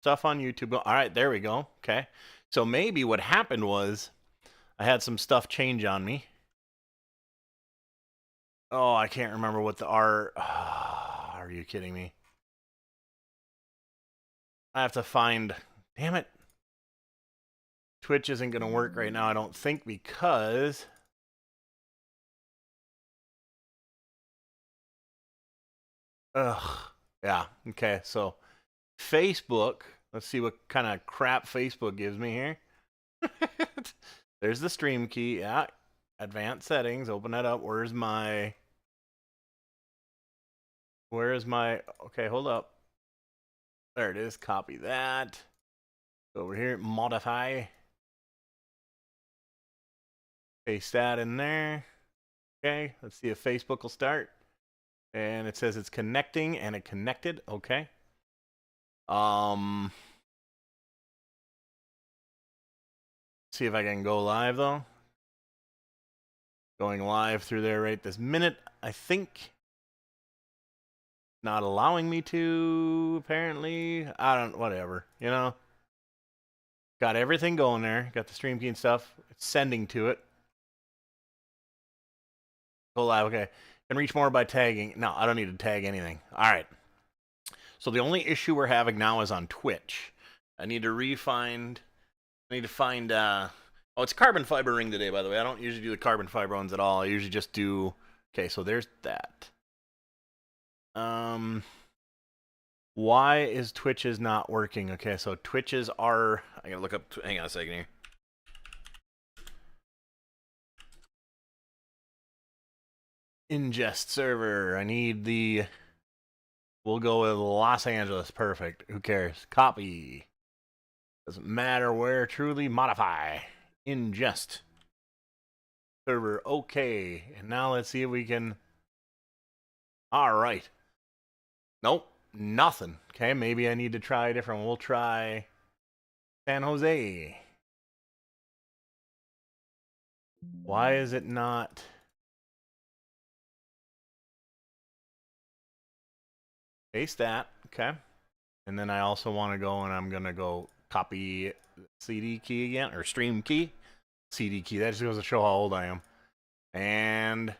stuff on YouTube. All right, there we go. Okay. So maybe what happened was I had some stuff change on me. Oh, I can't remember what the R... are you kidding me? I have to find... Damn it. Twitch isn't going to work right now, I don't think, because... Ugh. Yeah, okay, so Facebook... Let's see what kind of crap Facebook gives me here. There's the stream key. Yeah. Advanced settings. Open that up. Where's my... Okay, hold up. There it is. Copy that. Over here. Modify. Paste that in there. Okay. Let's see if Facebook will start. And it says it's connecting, and it connected. Okay. See if I can go live though. Going live through there right this minute. I think not allowing me to, apparently. I don't, whatever, you know. Got everything going there. Got the stream key and stuff. It's sending to it. Go live, okay. Can reach more by tagging. No, I don't need to tag anything. All right. So the only issue we're having now is on Twitch. I need to find, oh, it's carbon fiber ring today, by the way. I don't usually do the carbon fiber ones at all. I usually just do, okay, so there's that. Why is Twitch's not working? Okay, so Twitch's are, I gotta look up, hang on a second here. Ingest server. I need the... We'll go with Los Angeles. Perfect. Who cares? Copy. Doesn't matter where. Truly modify. Ingest server. Okay. And now let's see if we can... All right. Nope. Nothing. Okay, maybe I need to try a different one. We'll try San Jose. Why is it not... Paste that, okay. And then I also want to go, and I'm going to go copy CD key again, or stream key. CD key, that just goes to show how old I am. And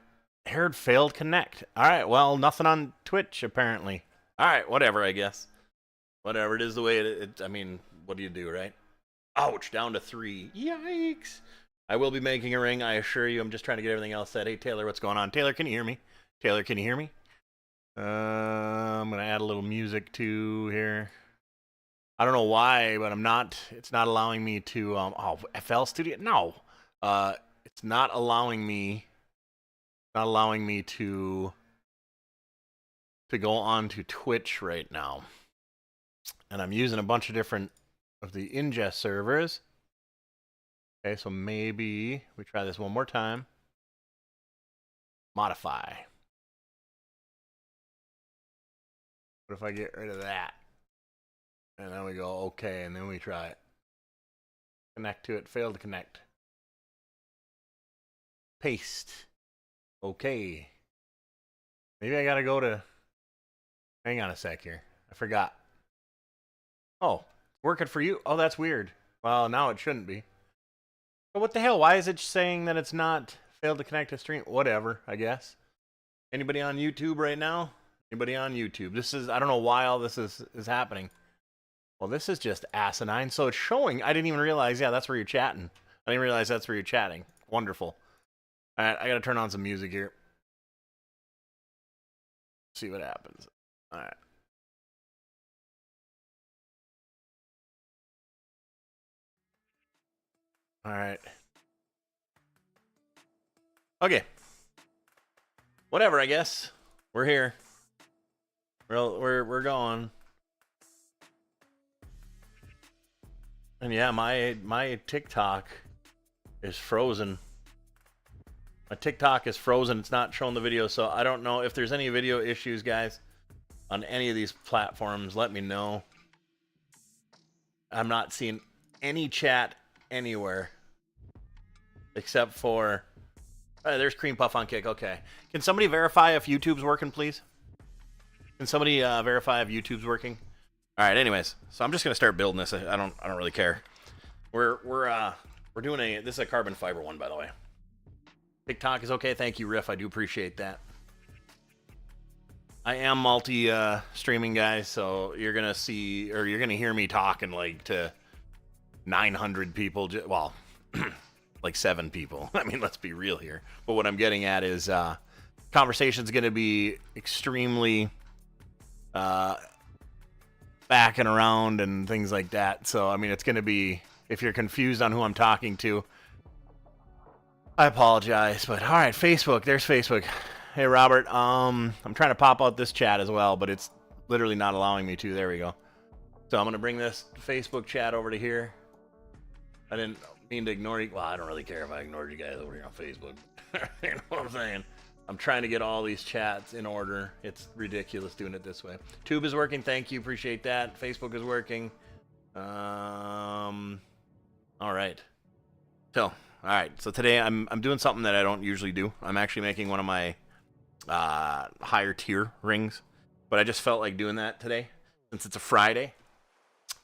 heard failed connect. All right, well, nothing on Twitch, apparently. All right, whatever, I guess. Whatever, it is the way it I mean, what do you do, right? Ouch, down to 3. Yikes. I will be making a ring, I assure you. I'm just trying to get everything else set. Hey, Taylor, what's going on? Taylor, can you hear me? Taylor, can you hear me? I'm gonna add a little music to here. I don't know why, but it's not allowing me to oh, FL Studio. No. It's not allowing me to go on to Twitch right now. And I'm using a bunch of different of the ingest servers. Okay, so maybe we try this one more time. Modify. What if I get rid of that? And then we go, okay, and then we try it. Connect to it, fail to connect. Paste. Okay. Maybe I gotta go to... Hang on a sec here. I forgot. Oh, working for you? Oh, that's weird. Well, now it shouldn't be. But what the hell? Why is it saying that it's not failed to connect to stream? Whatever, I guess. Anybody on YouTube right now? Anybody on YouTube? This is, I don't know why all this is happening. Well, this is just asinine. So it's showing, I didn't even realize, yeah, that's where you're chatting. I didn't realize that's where you're chatting. Wonderful. All right, I got to turn on some music here. See what happens. All right. All right. Okay. Whatever, I guess. We're here. We're going. And yeah, my TikTok is frozen. My TikTok is frozen. It's not showing the video, so I don't know if there's any video issues, guys, on any of these platforms. Let me know. I'm not seeing any chat anywhere except for there's Cream Puff on Kick. Okay. Can somebody verify if YouTube's working, please? Can somebody verify if YouTube's working? All right. Anyways, so I'm just gonna start building this. I don't really care. We're doing this is a carbon fiber one, by the way. TikTok is okay. Thank you, Riff. I do appreciate that. I am multi streaming, guys, so you're gonna see or you're gonna hear me talking like to 900 people. Well, like 7 people. I mean, let's be real here. But what I'm getting at is conversation's gonna be extremely backing around and things like that. So I mean, it's gonna be, if you're confused on who I'm talking to, I apologize. But all right, Facebook. There's Facebook. Hey, Robert. I'm trying to pop out this chat as well, but it's literally not allowing me to. There we go. So I'm gonna bring this Facebook chat over to here. I didn't mean to ignore you. Well, I don't really care if I ignored you guys over here on Facebook. You know what I'm saying? I'm trying to get all these chats in order. It's ridiculous doing it this way. Tube is working. Thank you. Appreciate that. Facebook is working. All right. So, all right. So today I'm doing something that I don't usually do. I'm actually making one of my higher tier rings, but I just felt like doing that today since it's a Friday,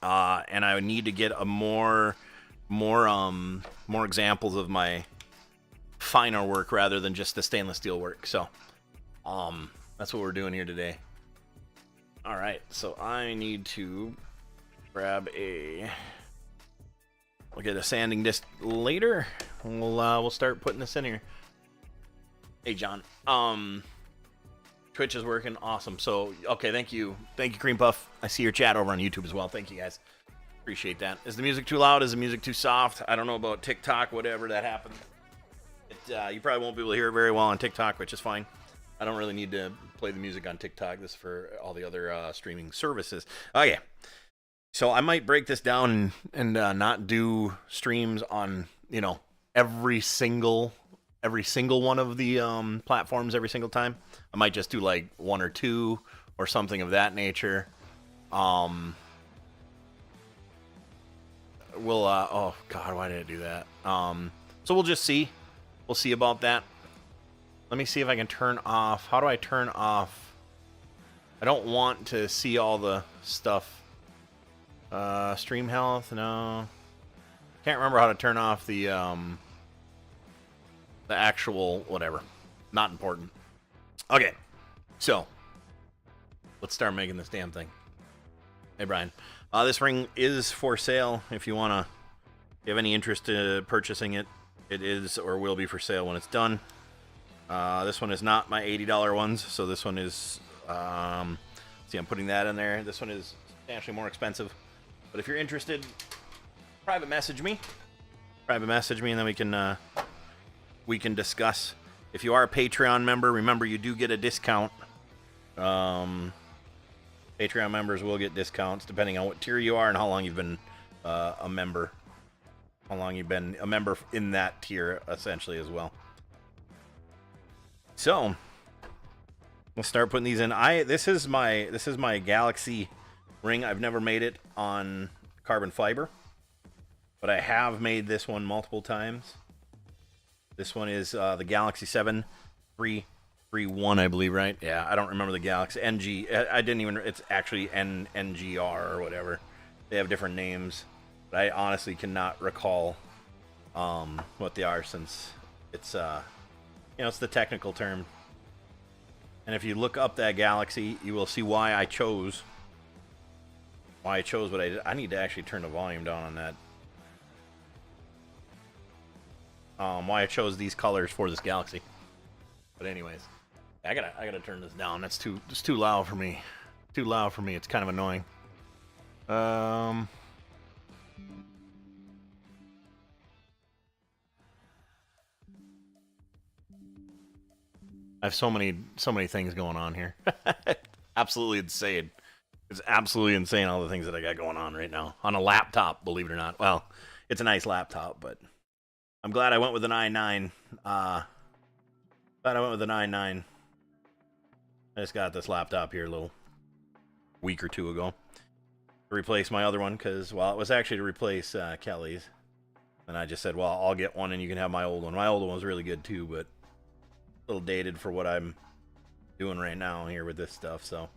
and I need to get a more examples of my finer work rather than just the stainless steel work. So that's what we're doing here today. All right, so I need to grab we'll get a sanding disc later. We'll start putting this in here. Hey, John. Twitch is working. Awesome. So, okay, thank you, Cream Puff. I see your chat over on YouTube as well. Thank you, guys. Appreciate that. Is the music too loud? Is the music too soft? I don't know about TikTok, whatever that happened. You probably won't be able to hear it very well on TikTok, which is fine. I don't really need to play the music on TikTok. This is for all the other streaming services. Okay. So I might break this down and not do streams on, every single one of the platforms every single time. I might just do like 1 or 2 or something of that nature. Oh God, why did I do that? So we'll just see. We'll see about that. Let me see if I can turn off. How do I turn off? I don't want to see all the stuff. Stream health, no. Can't remember how to turn off the actual whatever. Not important. Okay, so let's start making this damn thing. Hey, Brian. This ring is for sale. If you have any interest in purchasing it, it is or will be for sale when it's done. This one is not my $80 ones, so this one is. See, I'm putting that in there. This one is substantially more expensive. But if you're interested, private message me, and then we can discuss. If you are a Patreon member, remember you do get a discount. Patreon members will get discounts depending on what tier you are and how long you've been a member. How long you've been a member in that tier, essentially, as well. So let's start putting these in. This is my Galaxy ring. I've never made it on carbon fiber, but I have made this one multiple times. This one is the Galaxy 7 331, I believe, right? Yeah, I don't remember the Galaxy NG. I didn't even. It's actually NGR or whatever. They have different names, but I honestly cannot recall what they are, since it's it's the technical term. And if you look up that Galaxy, you will see why I chose what I did. I need to actually turn the volume down on that. Why I chose these colors for this Galaxy. But anyways, I gotta turn this down. It's too loud for me. Too loud for me. It's kind of annoying. I have so many things going on here. Absolutely insane. It's absolutely insane, all the things that I got going on right now on a laptop, believe it or not. Well, it's a nice laptop, but I'm glad I went with an i9. I just got this laptop here a little week or two ago to replace my other one, because, well, it was actually to replace Kelly's. And I just said, well, I'll get one and you can have my old one. My old one was really good too, but a little dated for what I'm doing right now here with this stuff. So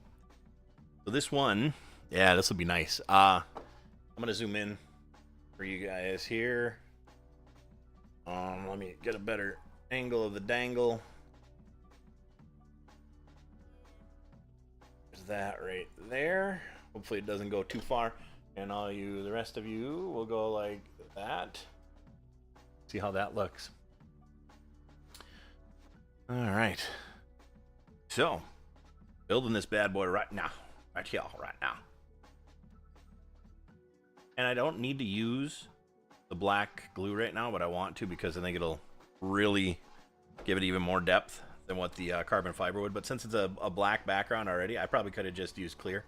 this one Yeah, this will be nice. I'm gonna zoom in for you guys here. Let me get a better angle of the dangle. There's that right there. Hopefully it doesn't go too far. And all you, the rest of you, will go like that. See how that looks. All right. So, building this bad boy right now. Right here, right now. And I don't need to use the black glue right now, but I want to because I think it'll really give it even more depth than what the carbon fiber would. But since it's a black background already, I probably could have just used clear.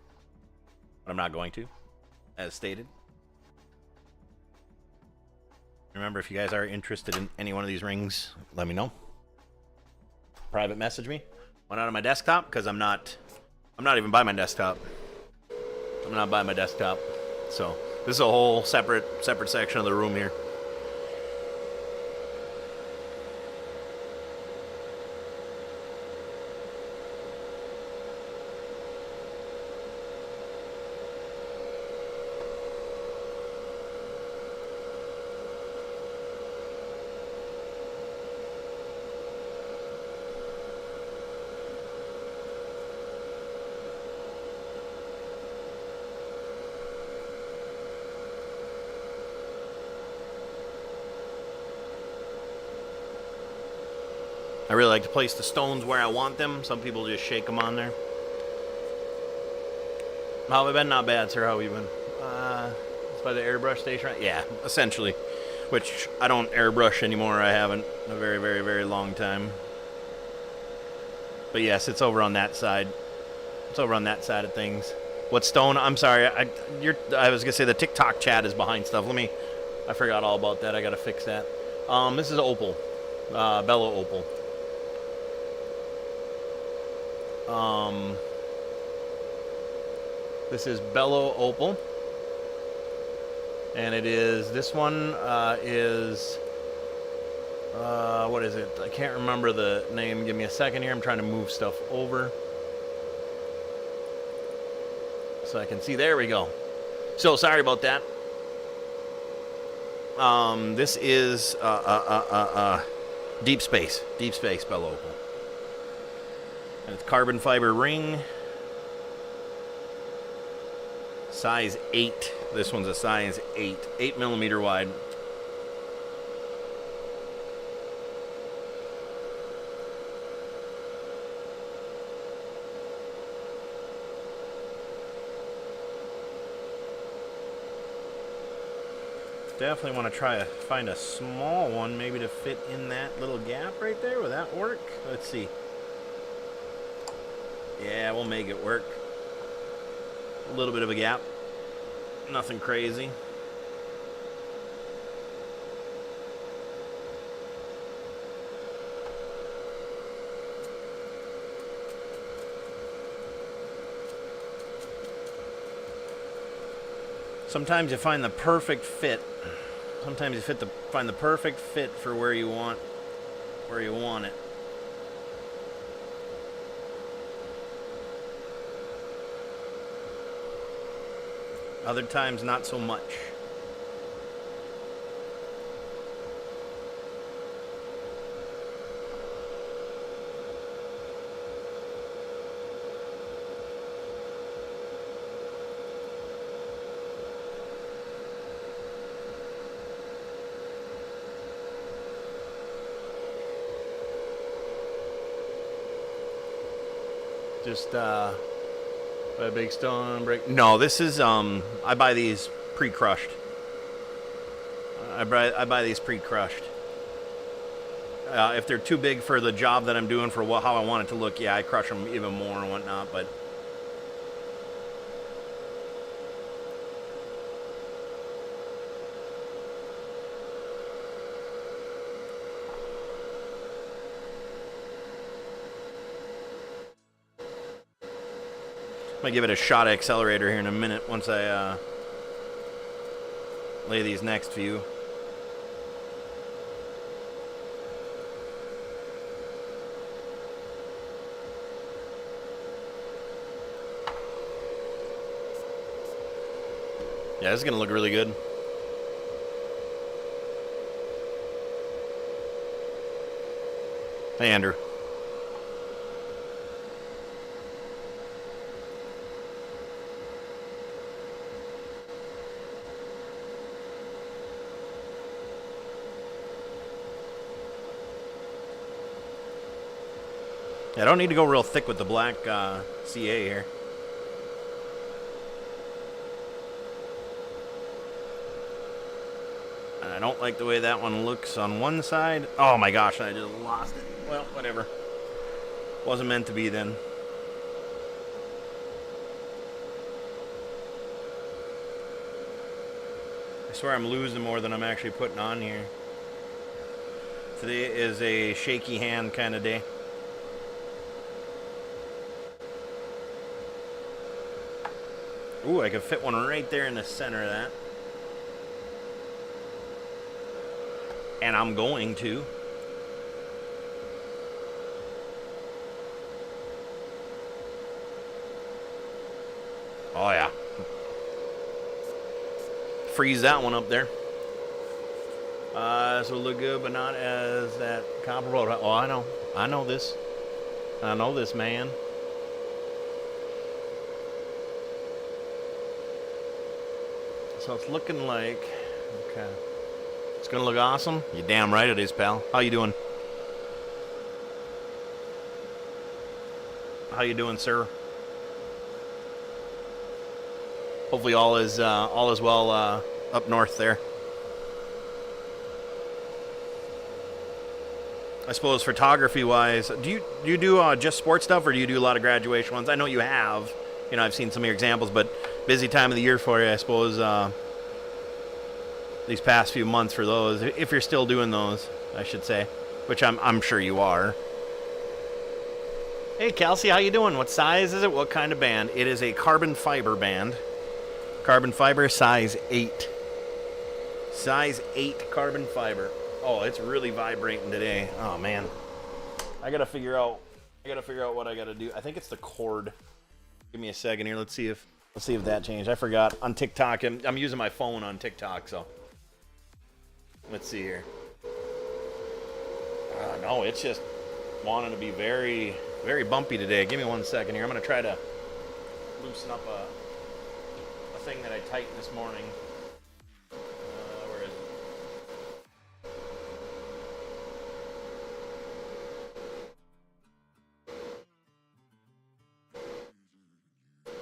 But I'm not going to, as stated. Remember, if you guys are interested in any one of these rings, let me know. Private message me. Went out on my desktop because I'm not even by my desktop. I'm not by my desktop. So this is a whole separate section of the room here. I really like to place the stones where I want them. Some people just shake them on there. How have I been? Not bad, sir. How have you been? It's by the airbrush station, right? Yeah, essentially. Which I don't airbrush anymore. I haven't in a very, very, very long time. But yes, it's over on that side. It's over on that side of things. What stone? I'm sorry. I was gonna say the TikTok chat is behind stuff. I forgot all about that. I gotta fix that. This is opal, bellow opal. This is bellow opal, and it is, this one is, what is it? I can't remember the name. Give me a second here. I'm trying to move stuff over so I can see. There we go. So sorry about that. This is deep space bellow opal. And it's carbon fiber ring. Size 8. This one's a size 8. 8 millimeter wide. Definitely want to try to find a small one, maybe to fit in that little gap right there. Will that work? Let's see. Yeah, we'll make it work. A little bit of a gap. Nothing crazy. Sometimes you find the perfect fit. Sometimes you find the perfect fit for where you want it. Other times, not so much. Just a big stone break. No, this is I buy these pre-crushed. I buy these pre-crushed. If they're too big for the job that I'm doing for how I want it to look, yeah, I crush them even more and whatnot. But I'm gonna give it a shot of accelerator here in a minute once I lay these next few. Yeah, this is going to look really good. Hey, Andrew. I don't need to go real thick with the black CA here. I don't like the way that one looks on one side. Oh my gosh, I just lost it. Well, whatever. Wasn't meant to be then. I swear I'm losing more than I'm actually putting on here. Today is a shaky hand kind of day. Ooh, I could fit one right there in the center of that. And I'm going to. Oh, yeah. Freeze that one up there. This will look good, but not as that comparable. Oh, I know. I know this. I know this, man. So it's looking like, okay. It's gonna look awesome. You're damn right it is, pal. How you doing? How you doing, sir? Hopefully all is well up north there. I suppose photography-wise, do you do just sports stuff, or do you do a lot of graduation ones? I know you have. You know, I've seen some of your examples, but busy time of the year for you, I suppose. These past few months for those, if you're still doing those, I should say, which I'm sure you are. Hey, Kelsey, how you doing? What size is it? What kind of band? It is a carbon fiber band. Carbon fiber, size 8. Size 8 carbon fiber. Oh, it's really vibrating today. Oh man, I gotta figure out what I gotta do. I think it's the cord. Give me a second here. Let's see if that changed. I forgot on TikTok. I'm using my phone on TikTok, so let's see here. No, it's just wanting to be very, very bumpy today. Give me 1 second here. I'm gonna try to loosen up a thing that I tightened this morning. Where is it?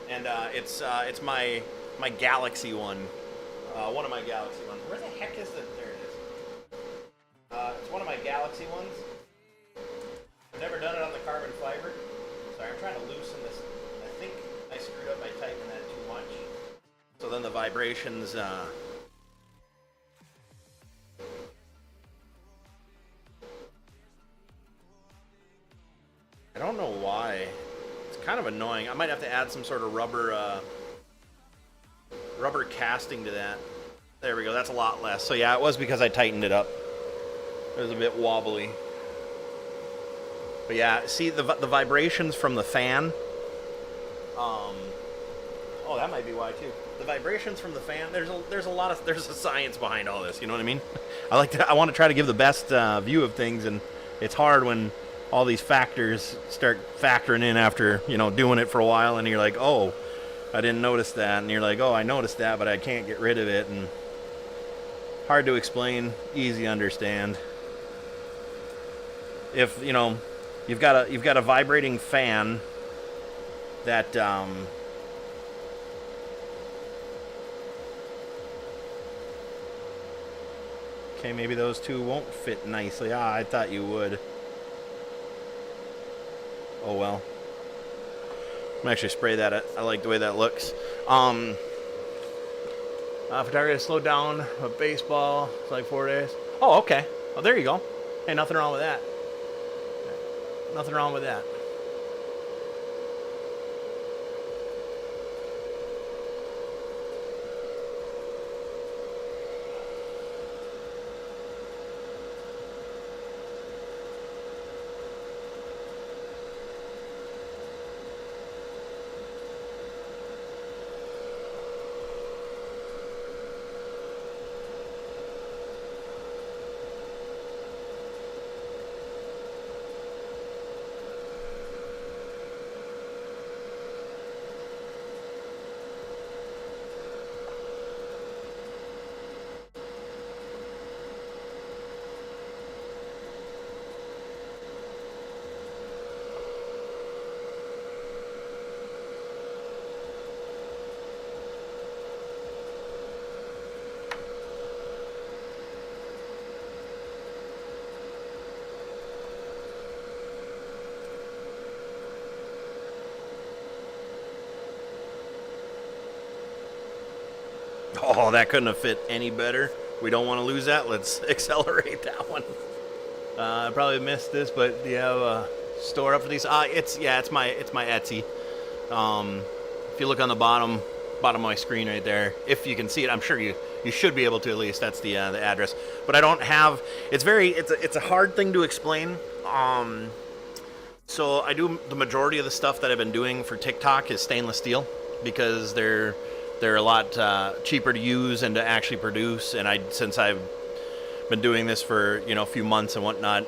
And it's my Galaxy one. One of my Galaxy ones. Where the heck is it? There it is. It's one of my Galaxy ones. I've never done it on the carbon fiber. Sorry, I'm trying to loosen this. I think I screwed up by tightening that too much. So then the vibrations, I don't know why. It's kind of annoying. I might have to add some sort of rubber casting to that. There we go. That's a lot less. So yeah, it was because I tightened it up. It was a bit wobbly. But yeah, see the vibrations from the fan. Oh, that might be why too. The vibrations from the fan. There's a science behind all this. You know what I mean? I want to try to give the best view of things, and it's hard when all these factors start factoring in after doing it for a while, and you're like, oh, I didn't notice that, and you're like, oh, I noticed that, but I can't get rid of it, and hard to explain, easy to understand. If you've got a vibrating fan that okay, maybe those two won't fit nicely. I thought you would. Oh well. I'm gonna actually spray that. I like the way that looks. Photography slowed down, but baseball, it's like 4 days. Oh, okay. Oh, there you go. Hey, nothing wrong with that. Nothing wrong with that. Oh, that couldn't have fit any better. We don't want to lose that. Let's accelerate that one. I probably missed this, but do you have a store up for these? It's my Etsy. If you look on the bottom of my screen right there, if you can see it, I'm sure you should be able to at least. That's the address. But I don't have. It's a hard thing to explain. So I do the majority of the stuff that I've been doing for TikTok is stainless steel because they're a lot cheaper to use and to actually produce. And since I've been doing this for a few months and whatnot,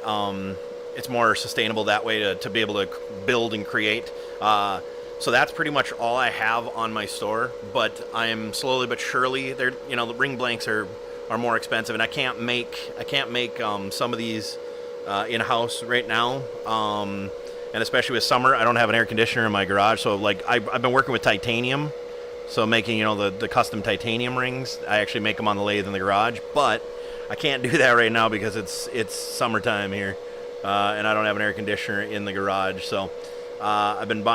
it's more sustainable that way to be able to build and create. So that's pretty much all I have on my store. But I am slowly but surely the ring blanks are more expensive, and I can't make some of these in house right now. And especially with summer, I don't have an air conditioner in my garage, so like I've been working with titanium. So making, the custom titanium rings, I actually make them on the lathe in the garage, but I can't do that right now because it's summertime here, and I don't have an air conditioner in the garage. So I've been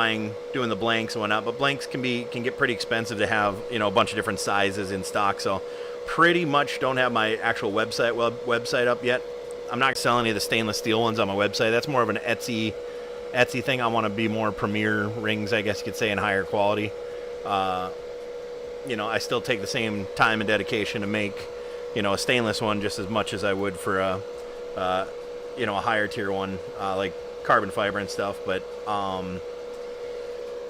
doing the blanks and whatnot, but blanks can get pretty expensive to have, a bunch of different sizes in stock. So pretty much don't have my actual website up yet. I'm not selling any of the stainless steel ones on my website. That's more of an Etsy thing. I want to be more premier rings, I guess you could say, in higher quality. I still take the same time and dedication to make, a stainless one just as much as I would for a higher tier one, like carbon fiber and stuff. But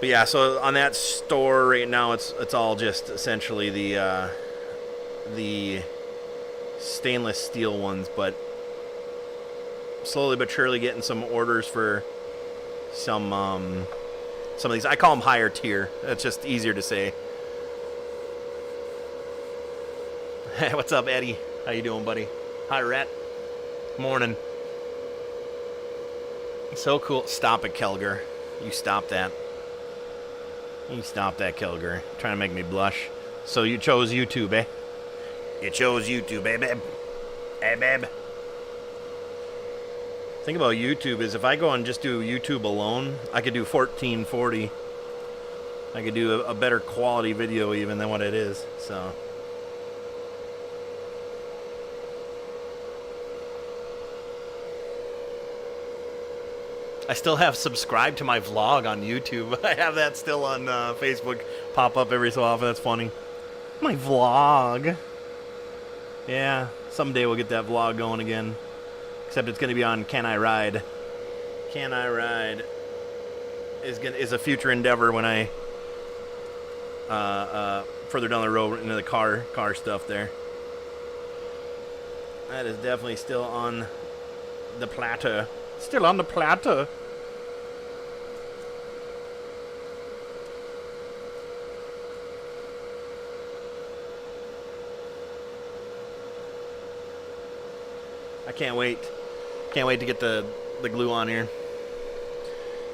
yeah, so on that store right now, it's all just essentially the stainless steel ones, but slowly but surely getting some orders for some of these. I call them higher tier. It's just easier to say. Hey, what's up, Eddie? How you doing, buddy? Hi, Rhett. Morning. So cool. Stop it, Kelger. You stop that. You stop that, Kelger. Trying to make me blush. So you chose YouTube, eh? You chose YouTube, eh, babe? Hey, babe. Thing about YouTube is if I go and just do YouTube alone, I could do 1440. I could do a better quality video even than what it is. So I still have subscribed to my vlog on YouTube. I have that still on Facebook. Pop up every so often. That's funny. My vlog. Yeah, someday we'll get that vlog going again. Except it's going to be on Can I Ride. Can I Ride is a future endeavor when I further down the road into the car stuff there. That is definitely still on the platter. Still on the platter. I can't wait. Can't wait to get the glue on here.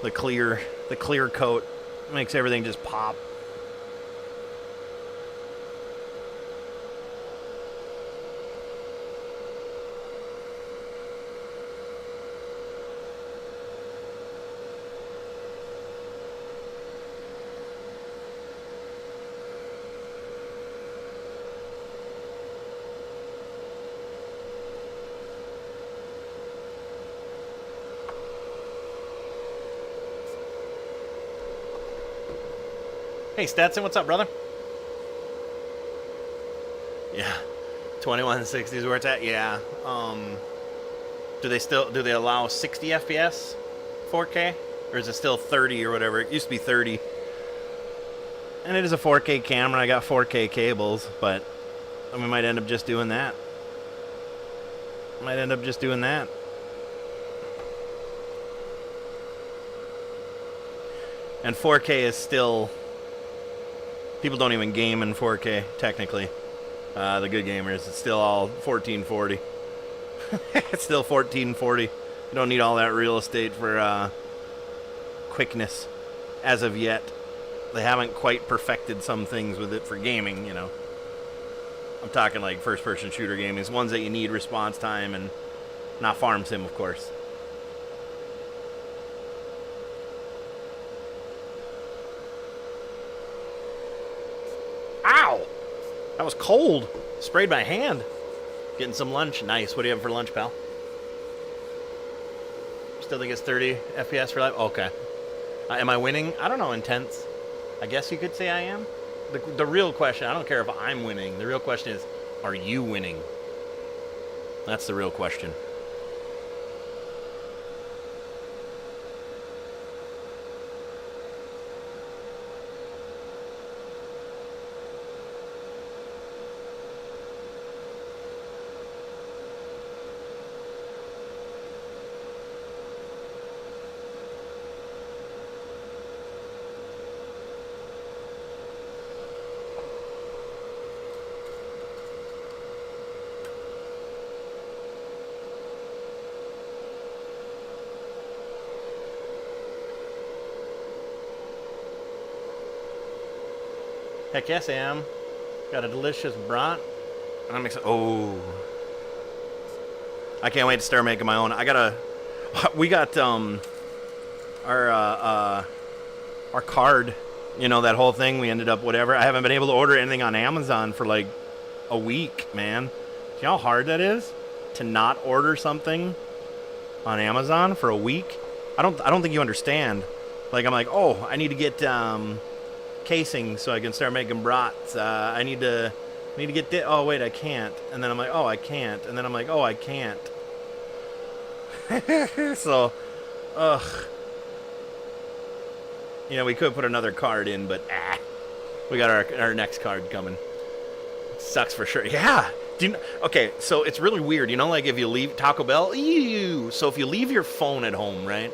The clear coat makes everything just pop. Hey Stetson, what's up, brother? Yeah, 2160 is where it's at. Yeah. Do they allow 60 FPS 4K, or is it still 30 or whatever? It used to be 30. And it is a 4K camera. I got 4K cables, but we might end up just doing that. And 4K is still... People don't even game in 4K, technically. The good gamers. It's still all 1440. It's still 1440. You don't need all that real estate for quickness as of yet. They haven't quite perfected some things with it for gaming, you know. I'm talking like first-person shooter gaming. Ones that you need response time and not farm sim, of course. Ow! That was cold. Sprayed my hand. Getting some lunch. Nice. What do you have for lunch, pal? Still think it's 30 FPS for life? Okay. Am I winning? I don't know. Intense. I guess you could say I am. The real question, I don't care if I'm winning. The real question is, are you winning? That's the real question. Heck yes, I am. Got a delicious brat. And I'm excited. Oh. I can't wait to start making my own. We got our card, you know, that whole thing. We ended up whatever. I haven't been able to order anything on Amazon for like a week, man. Do you know how hard that is to not order something on Amazon for a week? I don't think you understand. Like, I'm like, oh, I need to get casing so I can start making brats. I need to get this. Oh wait, I can't. And then I'm like, oh, I can't. And then I'm like, oh, I can't. So, you know, we could put another card in, but we got our next card coming. Sucks for sure. Yeah. Okay, so it's really weird. You know, like if you leave Taco Bell, ew. So if you leave your phone at home, right?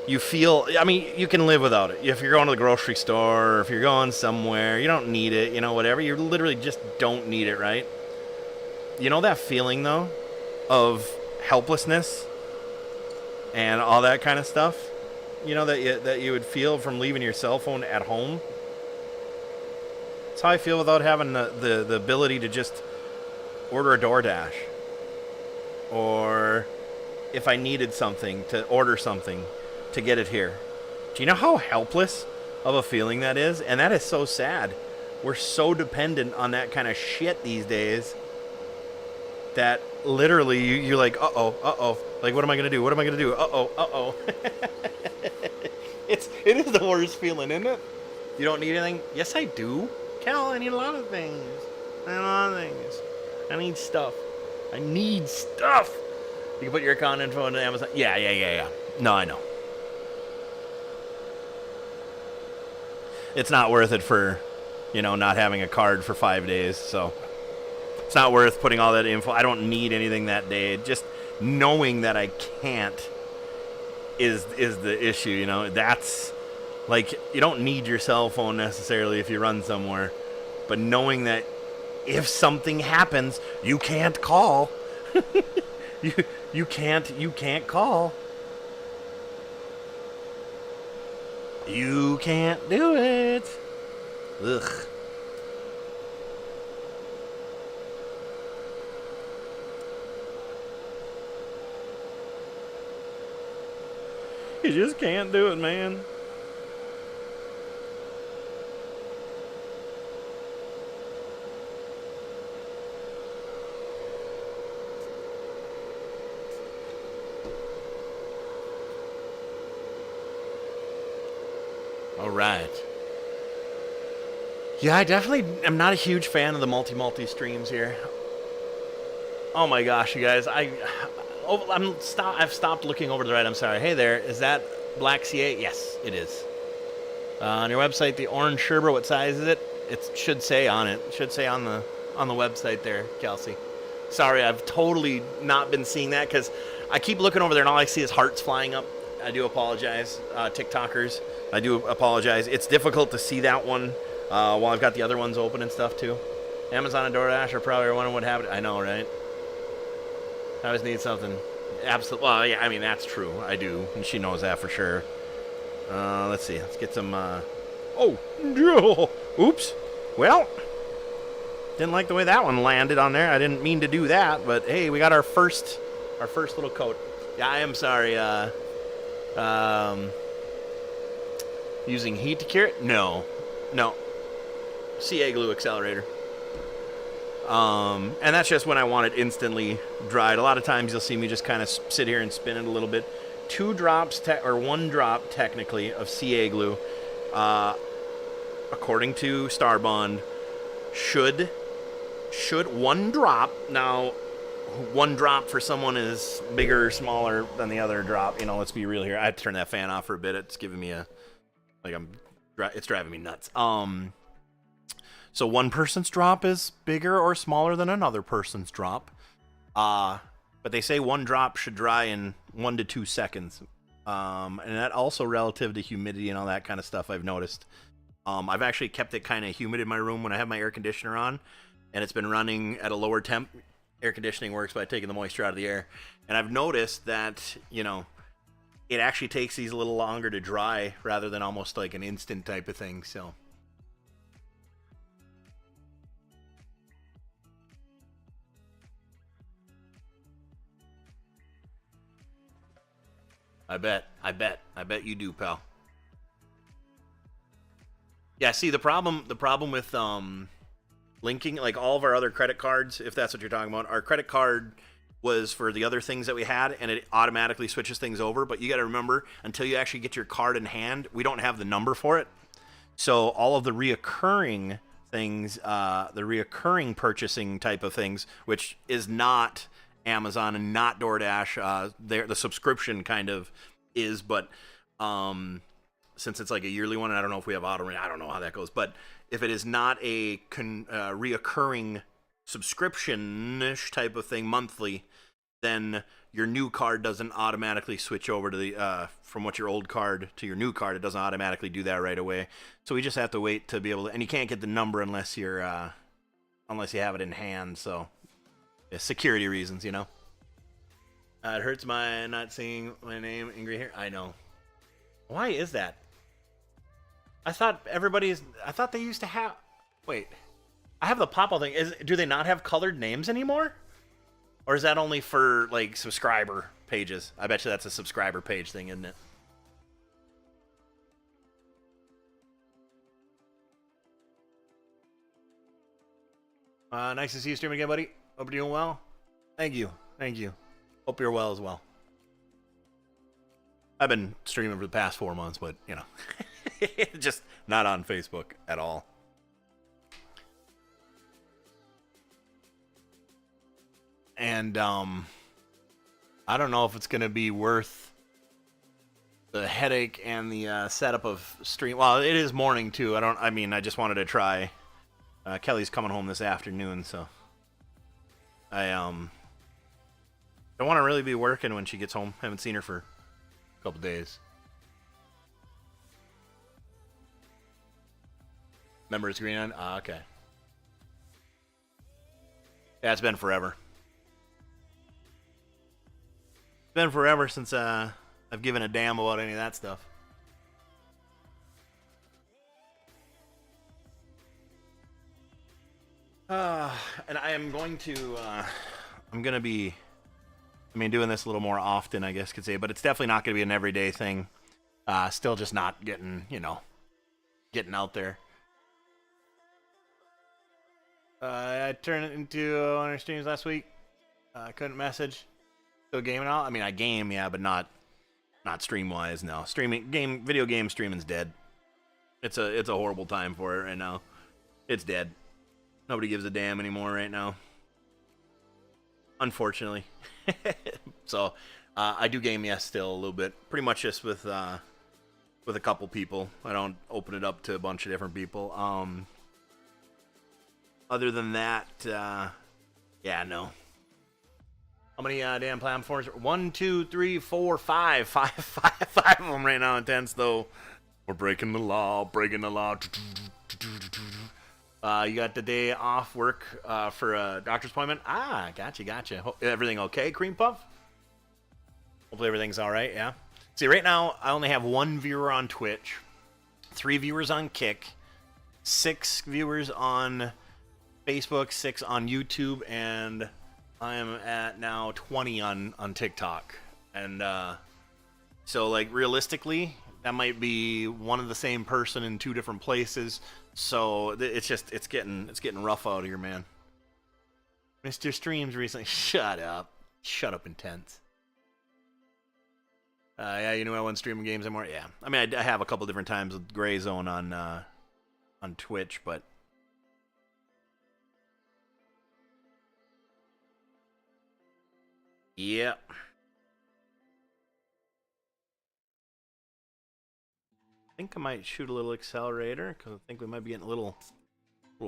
You feel, I mean, you can live without it. If you're going to the grocery store, or if you're going somewhere, you don't need it, you know, whatever. You literally just don't need it, right? You know that feeling, though, of helplessness and all that kind of stuff? You know, that you would feel from leaving your cell phone at home? That's how I feel without having the ability to just order a DoorDash. Or if I needed something, to order something, to get it here. Do you know how helpless of a feeling that is? And that is so sad. We're so dependent on that kind of shit these days that literally you're like, uh-oh. Like, what am I going to do? What am I going to do? Uh-oh. It is the worst feeling, isn't it? You don't need anything? Yes, I do. Cal, I need a lot of things. I need stuff. You can put your account info into Amazon. Yeah. No, I know. It's not worth it for, you know, not having a card for 5 days. So it's not worth putting all that info. I don't need anything that day. Just knowing that I can't is the issue, you know. That's like, you don't need your cell phone necessarily if you run somewhere, but knowing that if something happens, you can't call. you can't call. You can't do it. Ugh. You just can't do it, man. All right. Yeah, I definitely am not a huge fan of the multi streams here. Oh my gosh, you guys! I've stopped looking over to the right. I'm sorry. Hey there, is that Black CA? Yes, it is. On your website, the orange Sherbert. What size is it? It should say on it. It should say on the website there, Kelsey. Sorry, I've totally not been seeing that because I keep looking over there and all I see is hearts flying up. I do apologize, TikTokers. I do apologize. It's difficult to see that one while I've got the other ones open and stuff too. Amazon and DoorDash are probably wondering what happened. I know, right? I always need something. Absolutely. Well, yeah, I mean, that's true. I do. And she knows that for sure. Let's see. Let's get some... Oh! Oops. Well, didn't like the way that one landed on there. I didn't mean to do that, but hey, we got our first little coat. Yeah, I am sorry. Using heat to cure it? No. CA glue accelerator. And that's just when I want it instantly dried. A lot of times you'll see me just kind of sit here and spin it a little bit. 2 drops, or 1 drop technically, of CA glue, according to Starbond, should 1 drop. Now, 1 drop for someone is bigger or smaller than the other drop. You know, let's be real here. I had to turn that fan off for a bit. It's giving me it's driving me nuts. So one person's drop is bigger or smaller than another person's drop. But they say 1 drop should dry in 1 to 2 seconds. And that also relative to humidity and all that kind of stuff I've noticed. I've actually kept it kind of humid in my room when I have my air conditioner on, and it's been running at a lower temp. Air conditioning works by taking the moisture out of the air. And I've noticed that, you know, it actually takes these a little longer to dry rather than almost like an instant type of thing. So I bet you do, pal. Yeah, see, the problem with linking, like all of our other credit cards, if that's what you're talking about, our credit card was for the other things that we had, and it automatically switches things over. But you got to remember, until you actually get your card in hand, we don't have the number for it. So all of the reoccurring things, the reoccurring purchasing type of things, which is not Amazon and not DoorDash, the subscription kind of is, but since it's like a yearly one, and I don't know if we have auto, I don't know how that goes, but if it is not a reoccurring subscription-ish type of thing monthly, then your new card doesn't automatically switch over to the from what your old card to your new card. It doesn't automatically do that right away. So we just have to wait to be able to, and you can't get the number unless you're unless you have it in hand. So yeah, security reasons, you know. It hurts my not seeing my name in gray here. I know. Why is that? I thought they used to have. Wait, I have the pop-up thing. Do they not have colored names anymore? Or is that only for like subscriber pages? I bet you that's a subscriber page thing, isn't it? Nice to see you stream again, buddy. Hope you're doing well. Thank you. Hope you're well as well. I've been streaming for the past 4 months, but you know, just not on Facebook at all. And I don't know if it's going to be worth the headache and the setup of stream. Well, it is morning too. I just wanted to try. Kelly's coming home this afternoon, so I don't want to really be working when she gets home. Haven't seen her for a couple days. Remember it's green on? Okay. Yeah, it's been forever. It's been forever since I've given a damn about any of that stuff. And I am going to, I'm going to be, doing this a little more often, I guess you could say, but it's definitely not going to be an everyday thing. Still just not getting, getting out there. I turned it into one of our streams last week. I couldn't message. Still gaming out? I game, yeah, but not stream-wise, no. Video game streaming's dead. It's a horrible time for it right now. It's dead. Nobody gives a damn anymore right now. Unfortunately. So, I do game, yes, still a little bit. Pretty much just with a couple people. I don't open it up to a bunch of different people. Other than that, yeah, no. How many damn platforms? 1, 2, 3, 4, 5. Five of them right now. Intense, though. We're breaking the law. You got the day off work for a doctor's appointment? Ah, gotcha. Everything okay, Cream Puff? Hopefully everything's all right, yeah? See, right now, I only have 1 viewer on Twitch, 3 viewers on Kick, 6 viewers on Facebook, 6 on YouTube, and I am at now 20 on TikTok. And so, like, realistically, that might be one of the same person in 2 different places. So it's getting rough out here, man. Missed your streams recently. Shut up. Shut up, Intense. Yeah, you know I wasn't streaming games anymore. Yeah, I mean I have a couple different times with Gray Zone on Twitch, but yeah. I think I might shoot a little accelerator because I think we might be getting a little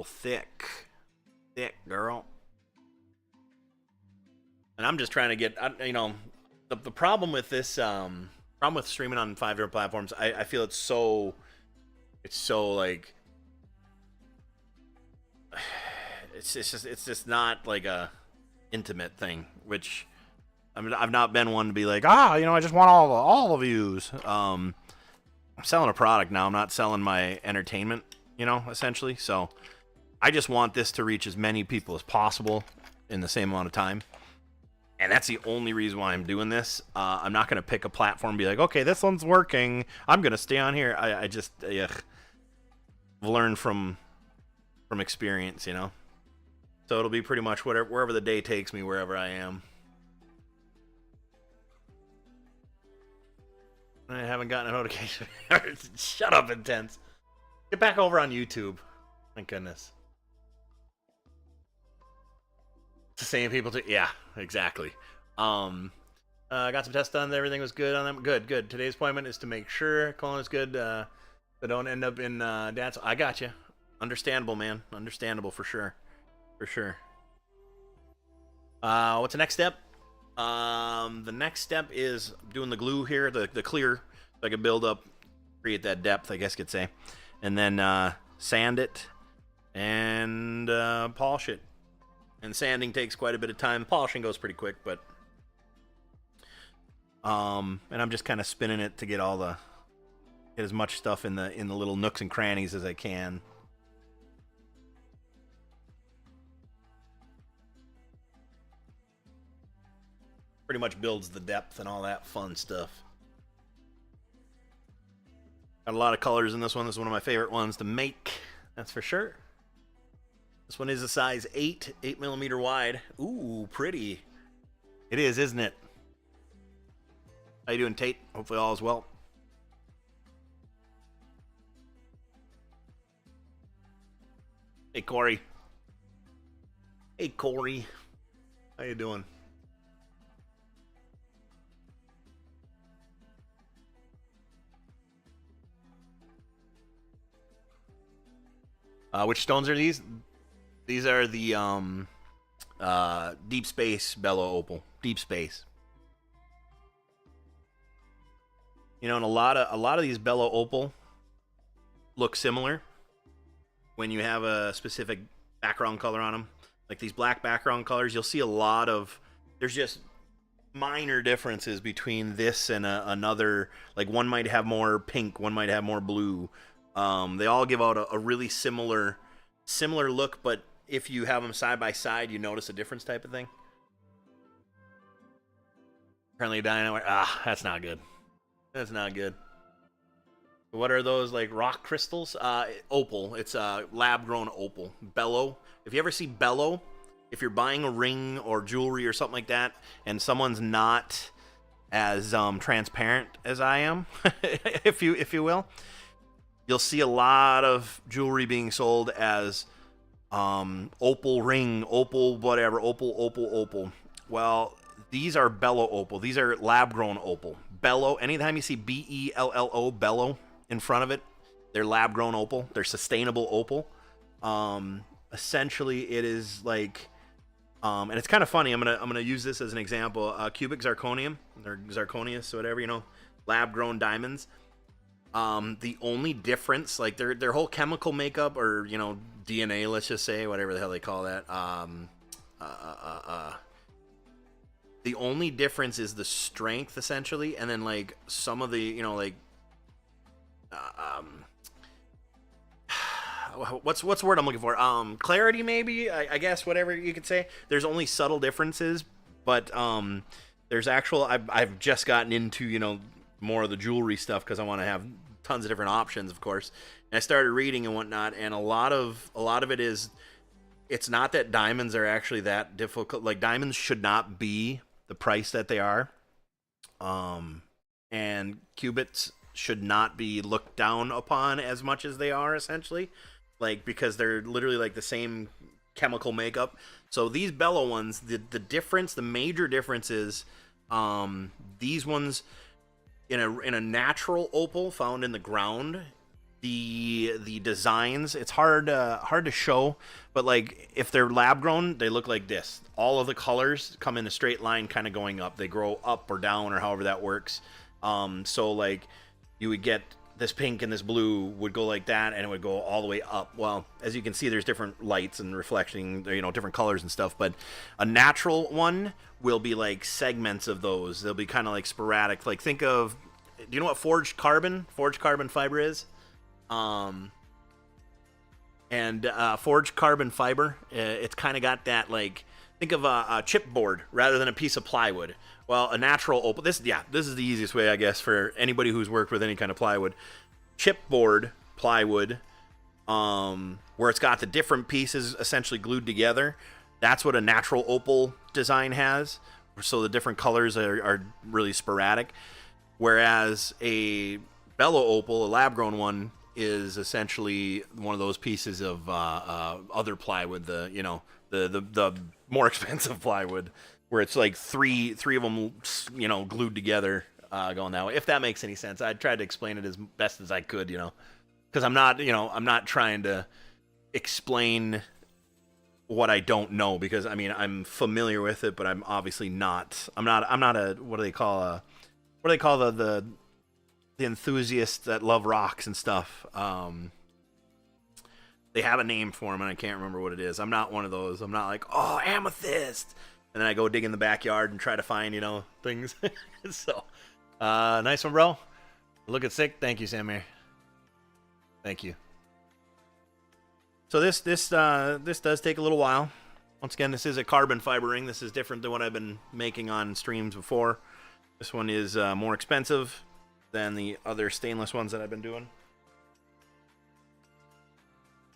thick, girl. And I'm just trying to get, you know, the problem with this, problem with streaming on 5 different platforms, I feel it's so like, it's just not like a intimate thing, which I mean, I've not been one to be like, you know, I just want all the views. I'm selling a product now. I'm not selling my entertainment, you know, essentially. So I just want this to reach as many people as possible in the same amount of time. And that's the only reason why I'm doing this. I'm not going to pick a platform and be like, okay, this one's working, I'm going to stay on here. I just learn from experience, you know. So it'll be pretty much wherever the day takes me, wherever I am. I haven't gotten a notification. Shut up, Intense. Get back over on YouTube. Thank goodness. It's the same people too. Yeah, exactly. Got some tests done. Everything was good on them. Good. Today's appointment is to make sure colon is good. So don't end up in dance. I got you. Understandable, man. Understandable for sure. For sure. What's the next step? The next step is doing the glue here, the clear, so I can build up, create that depth, I guess you could say, and then sand it and polish it. And sanding takes quite a bit of time. Polishing goes pretty quick, but and I'm just kind of spinning it to get get as much stuff in the little nooks and crannies as I can. Pretty much builds the depth and all that fun stuff. Got a lot of colors in this one. This is one of my favorite ones to make, that's for sure. This one is a size 8mm wide. Ooh, pretty. It is, isn't it? How you doing, Tate? Hopefully all is well. Hey, Corey. Hey, Corey. How you doing? Which stones are these? These are the Deep Space Bellow Opal. Deep Space. You know, and a lot of these Bellow Opal look similar when you have a specific background color on them. Like these black background colors, you'll see a lot of. There's just minor differences between this and another. Like one might have more pink, one might have more blue. They all give out a really similar look, but if you have them side by side, you notice a difference type of thing. Currently dynamite. That's not good. That's not good. What are those, like rock crystals? Opal. It's lab-grown opal. Bellow. If you ever see Bellow, if you're buying a ring or jewelry or something like that, and someone's not as transparent as I am, if you will, you'll see a lot of jewelry being sold as opal ring, opal whatever, opal. Well, these are Bellow opal. These are lab-grown opal. Bellow, anytime you see B-E-L-L-O, Bellow, in front of it, they're lab-grown opal. They're sustainable opal. Essentially, it is like, and it's kind of funny. I'm gonna use this as an example. Cubic zirconium, or zirconius, whatever, you know, lab-grown diamonds. The only difference, like their whole chemical makeup, or you know, DNA, let's just say, whatever the hell they call that. The only difference is the strength, essentially, and then like some of the, you know, like what's the word I'm looking for? Clarity, maybe, I guess, whatever you could say. There's only subtle differences, but there's actual. I've just gotten into, you know, more of the jewelry stuff because I want to have tons of different options, of course. And I started reading and whatnot, and a lot of it is it's not that diamonds are actually that difficult. Like diamonds should not be the price that they are. And qubits should not be looked down upon as much as they are, essentially, like because they're literally like the same chemical makeup. So these Bello ones, the difference, the major difference is these ones in a natural opal found in the ground, the designs, it's hard to show, but like if they're lab grown, they look like this. All of the colors come in a straight line, kind of going up. They grow up or down, or however that works. So like you would get this pink and this blue would go like that, and it would go all the way up. Well, as you can see, there's different lights and reflecting, you know, different colors and stuff. But a natural one will be like segments of those. They'll be kind of like sporadic. Like think of, do you know what forged carbon fiber is? Forged carbon fiber, it's kind of got that, like, think of a chipboard rather than a piece of plywood. Well, a natural opal, this is the easiest way, I guess, for anybody who's worked with any kind of plywood. Chipboard plywood, where it's got the different pieces essentially glued together. That's what a natural opal design has. So the different colors are really sporadic. Whereas a Bello opal, a lab-grown one, is essentially one of those pieces of other plywood, the more expensive plywood, where it's like three of them, you know, glued together, going that way. If that makes any sense, I tried to explain it as best as I could, you know, because I'm not trying to explain what I don't know, because I mean I'm familiar with it, but I'm obviously not. I'm not a what do they call the enthusiasts that love rocks and stuff. They have a name for them, and I can't remember what it is. I'm not one of those. I'm not like, oh, amethyst, and then I go dig in the backyard and try to find, you know, things. So, nice one, bro. Looking sick. Thank you, Samir. Thank you. So this does take a little while. Once again, this is a carbon fiber ring. This is different than what I've been making on streams before. This one is more expensive than the other stainless ones that I've been doing.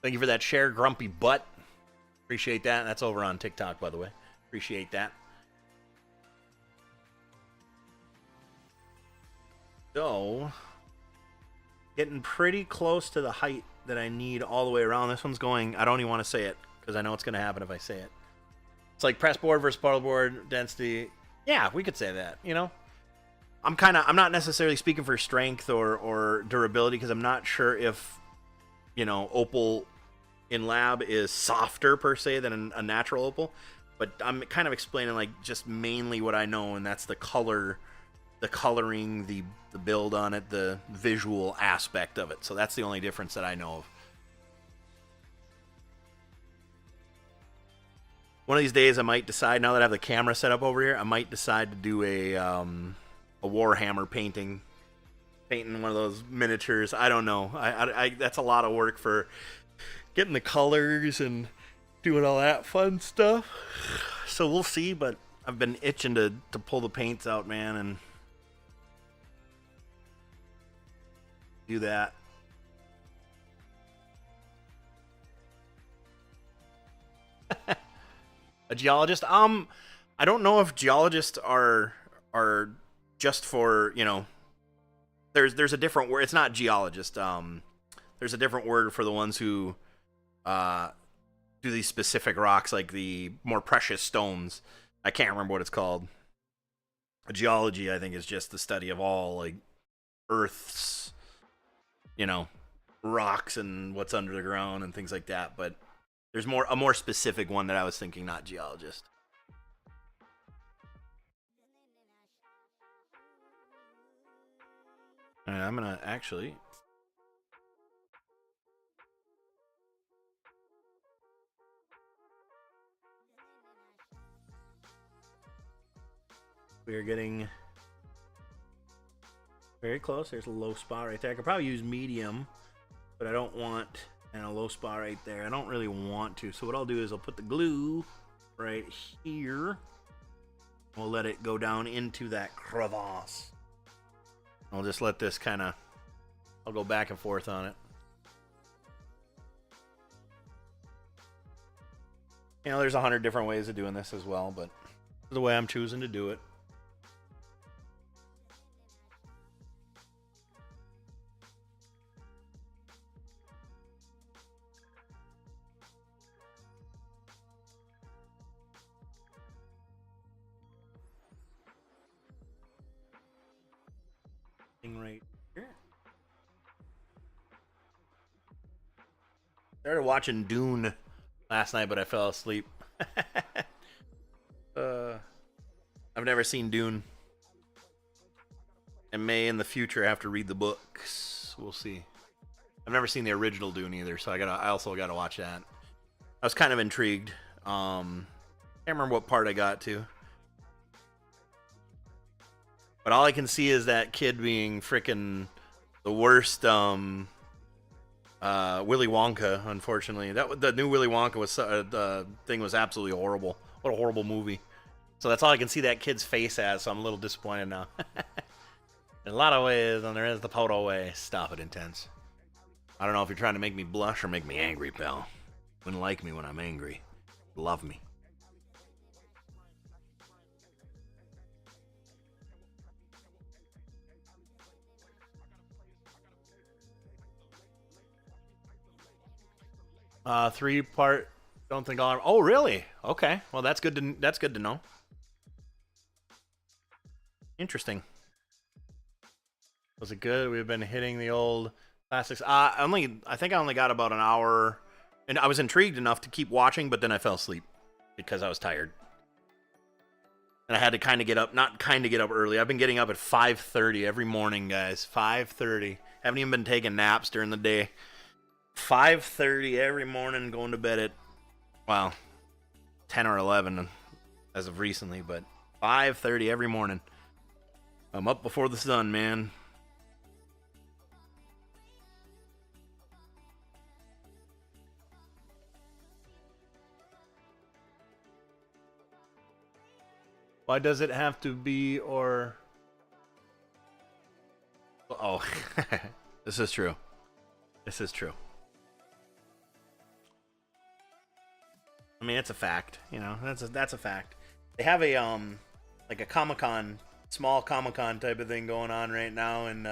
Thank you for that share, Grumpy Butt. Appreciate that. That's over on TikTok, by the way. Appreciate that. So, getting pretty close to the height that I need all the way around. This one's going, I don't even want to say it, because I know it's going to happen if I say it. It's like press board versus puddle board density. Yeah, we could say that, you know? I'm not necessarily speaking for strength or durability, because I'm not sure if, you know, opal in lab is softer per se than a natural opal, but I'm kind of explaining like just mainly what I know, and that's the color, the coloring, the build on it, the visual aspect of it. So that's the only difference that I know of. One of these days I might decide, now that I have the camera set up over here, I might decide to do a Warhammer painting one of those miniatures. I don't know. I that's a lot of work for getting the colors and doing all that fun stuff. So we'll see, but I've been itching to pull the paints out, man, and do that. A geologist? I don't know if geologists are just for, you know, there's a different word. It's not geologist. There's a different word for the ones who do these specific rocks, like the more precious stones. I can't remember what it's called. Geology, I think, is just the study of all, like, Earth's, you know, rocks and what's under the ground and things like that. But there's a more specific one that I was thinking, not geologist. All right, I'm gonna actually. We are getting very close. There's a low spot right there. I could probably use medium, but I don't want, and a low spot right there. I don't really want to. So what I'll do is I'll put the glue right here. We'll let it go down into that crevasse. I'll just let this kind of, I'll go back and forth on it. You know, there's 100 different ways of doing this as well, but the way I'm choosing to do it. Right here. Started watching Dune last night, but I fell asleep. I've never seen Dune. I may in the future have to read the books. We'll see. I've never seen the original Dune either, so I also gotta watch that. I was kind of intrigued. Can't remember what part I got to. But all I can see is that kid being freaking the worst Willy Wonka, unfortunately. The new Willy Wonka was the thing was absolutely horrible. What a horrible movie. So that's all I can see that kid's face as, so I'm a little disappointed now. In a lot of ways, and there is the PODO way. Stop it, Intense. I don't know if you're trying to make me blush or make me angry, pal. Wouldn't like me when I'm angry. Love me. Three-part. Don't think I'll. Oh, really? Okay. Well, that's good to know. Interesting. Was it good? We've been hitting the old classics. I think I only got about an hour, and I was intrigued enough to keep watching, but then I fell asleep because I was tired, and I had to kind of get up. Not kind of get up early. I've been getting up at 5:30 every morning, guys. 5:30. Haven't even been taking naps during the day. 5:30 every morning, going to bed at, well, 10 or 11 as of recently, but 5:30 every morning. I'm up before the sun, man. Why does it have to be or... Oh, this is true. This is true. I mean, it's a fact, you know. That's a fact. They have a like a Comic-Con, small Comic-Con type of thing going on right now in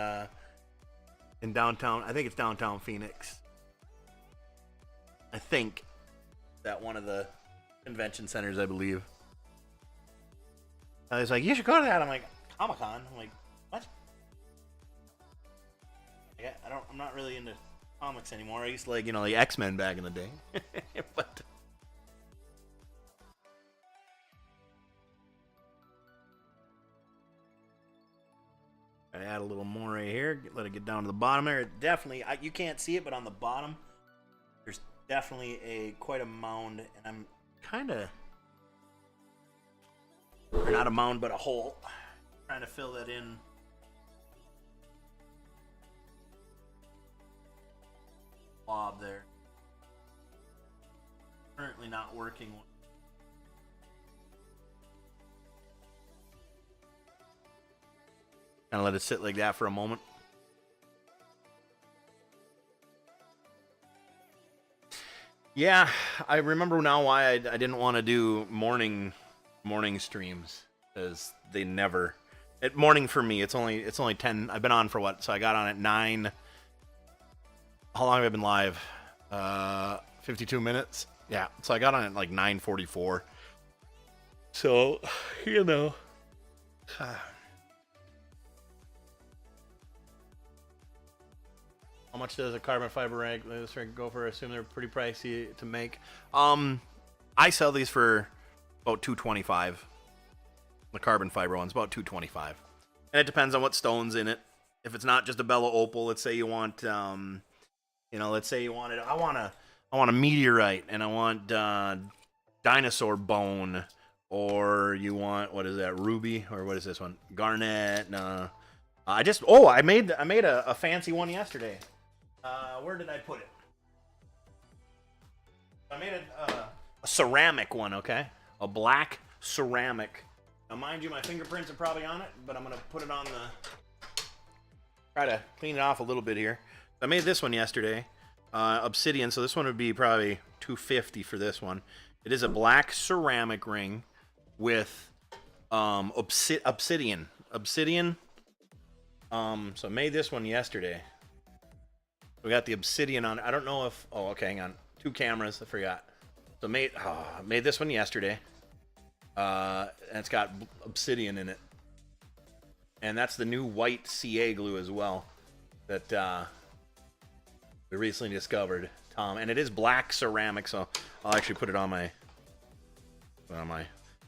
downtown. I think it's downtown Phoenix. I think that one of the convention centers, I believe. I was like, you should go to that. I'm like, Comic-Con? I'm like, what? Yeah, I'm not really into comics anymore. I used to like, you know, the X-Men back in the day. But I add a little more right here. Let it get down to the bottom there. It definitely, you can't see it, but on the bottom, there's definitely quite a mound, and I'm kind of, or not a mound, but a hole. Trying to fill that in. Blob there. Currently not working. Kind of let it sit like that for a moment. Yeah, I remember now why I didn't want to do morning streams, because they never. At morning for me, it's only 10. I've been on for what? So I got on at 9. How long have I been live? 52 minutes. Yeah. So I got on at like 9:44. So, you know. How much does a carbon fiber rag go for? I assume they're pretty pricey to make. I sell these for about $225. The carbon fiber one's about $225, and it depends on what stone's in it. If it's not just a Bella Opal, let's say you want, you know, let's say you wanted, I want a meteorite, and I want dinosaur bone, or you want, what is that, ruby, or what is this one, garnet? No, I made a fancy one yesterday. Where did I put it? I made a ceramic one, okay? A black ceramic. Now, mind you, my fingerprints are probably on it, but I'm going to put it on try to clean it off a little bit here. I made this one yesterday, obsidian, so this one would be probably $250 for this one. It is a black ceramic ring with obsidian. Obsidian. So I made this one yesterday. We got the obsidian on. I don't know if. Oh, okay. Hang on. 2 cameras. I forgot. So made this one yesterday. And it's got obsidian in it. And that's the new white CA glue as well that we recently discovered, Tom. And it is black ceramic, so I'll actually put it on my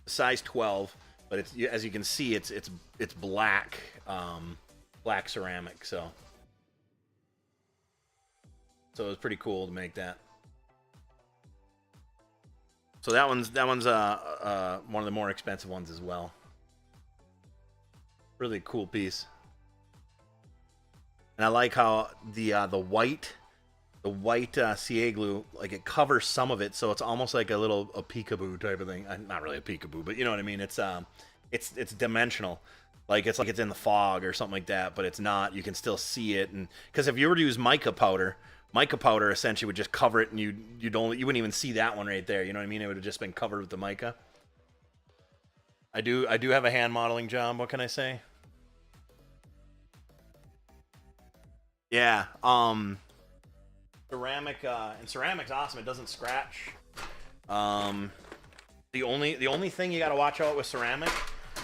size 12. But it's, as you can see, it's black black ceramic. So it was pretty cool to make that. So that one's one of the more expensive ones as well. Really cool piece. And I like how the white CA glue, like, it covers some of it, so it's almost like a peekaboo type of thing. Not really a peekaboo, but you know what I mean. It's dimensional, like it's in the fog or something like that, but it's not. You can still see it, and because if you were to use mica powder essentially would just cover it, and you wouldn't even see that one right there. You know what I mean? It would have just been covered with the mica. I do have a hand modeling job. What can I say? Yeah. Ceramic and ceramic's awesome. It doesn't scratch. The only thing you got to watch out with ceramic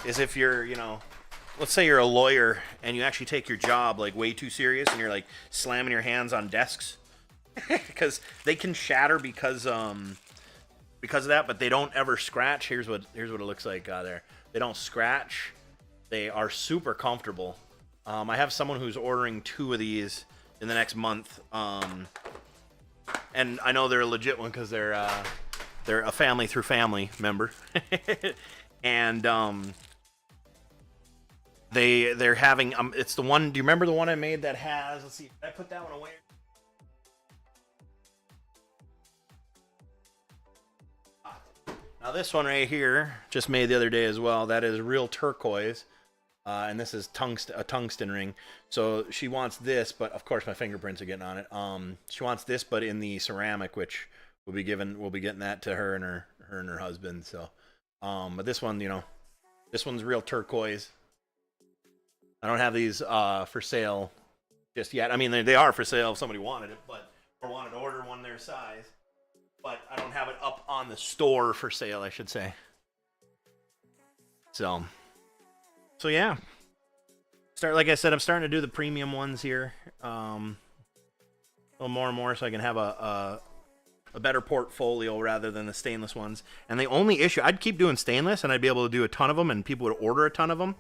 is if you're, let's say you're a lawyer and you actually take your job like way too serious and you're like slamming your hands on desks because they can shatter because of that, but they don't ever scratch. Here's what it looks like there. They don't scratch. They are super comfortable. I have someone who's ordering 2 of these in the next month, and I know they're a legit one because they're a family through family member, and they're having it's the one. Do you remember the one I made that has? Let's see. Did I put that one away? Now this one right here, just made the other day as well. That is real turquoise, and this is a tungsten ring. So she wants this, but of course my fingerprints are getting on it. She wants this, but in the ceramic, which we'll be getting that to her and her husband. So, but this one, this one's real turquoise. I don't have these for sale just yet. I mean, they are for sale if somebody wanted it, or wanted to order one their size. But I don't have it up on the store for sale, I should say. So yeah. Like I said, I'm starting to do the premium ones here. A little more and more so I can have a better portfolio rather than the stainless ones. And the only issue, I'd keep doing stainless and I'd be able to do a ton of them and people would order a ton of them.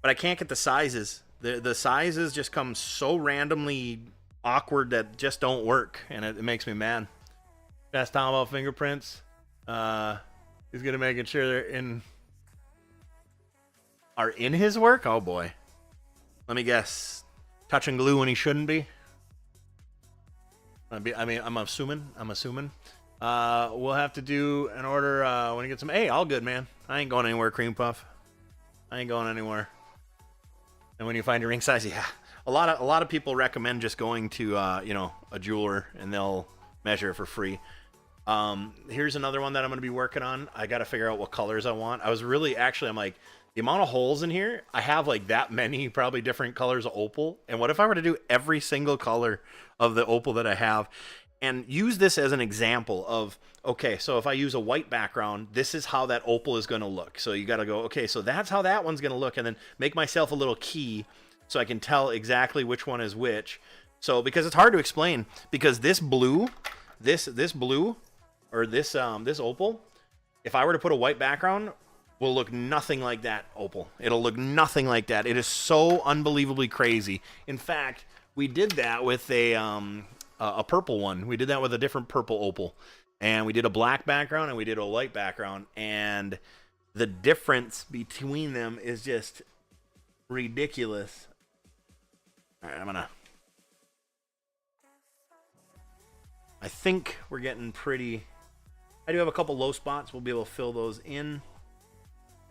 But I can't get the sizes. The sizes just come so randomly awkward that just don't work. And it makes me mad. Ask Tom about fingerprints. He's gonna making sure they're in his work. Oh boy, let me guess. Touching glue when he shouldn't be. I'm assuming. We'll have to do an order when he gets some. Hey, all good, man. I ain't going anywhere, Cream Puff. I ain't going anywhere. And when you find your ring size, yeah, a lot of people recommend just going to a jeweler and they'll measure it for free. Here's another one that I'm going to be working on. I got to figure out what colors I want. I'm like, the amount of holes in here, I have like that many probably different colors of opal. And what if I were to do every single color of the opal that I have and use this as an example of, okay, so if I use a white background, this is how that opal is going to look. So you got to go, okay, so that's how that one's going to look. And then make myself a little key so I can tell exactly which one is which. So, because it's hard to explain, because this blue, this blue, or this opal, if I were to put a white background, will look nothing like that opal. It'll look nothing like that. It is so unbelievably crazy. In fact, we did that with a purple one. We did that with a different purple opal, and we did a black background and we did a white background, and the difference between them is just ridiculous. All right, I think we're getting pretty. I do have a couple low spots. We'll be able to fill those in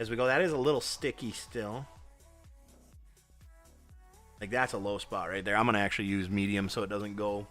as we go. That is a little sticky still. Like, that's a low spot right there. I'm going to actually use medium so it doesn't go.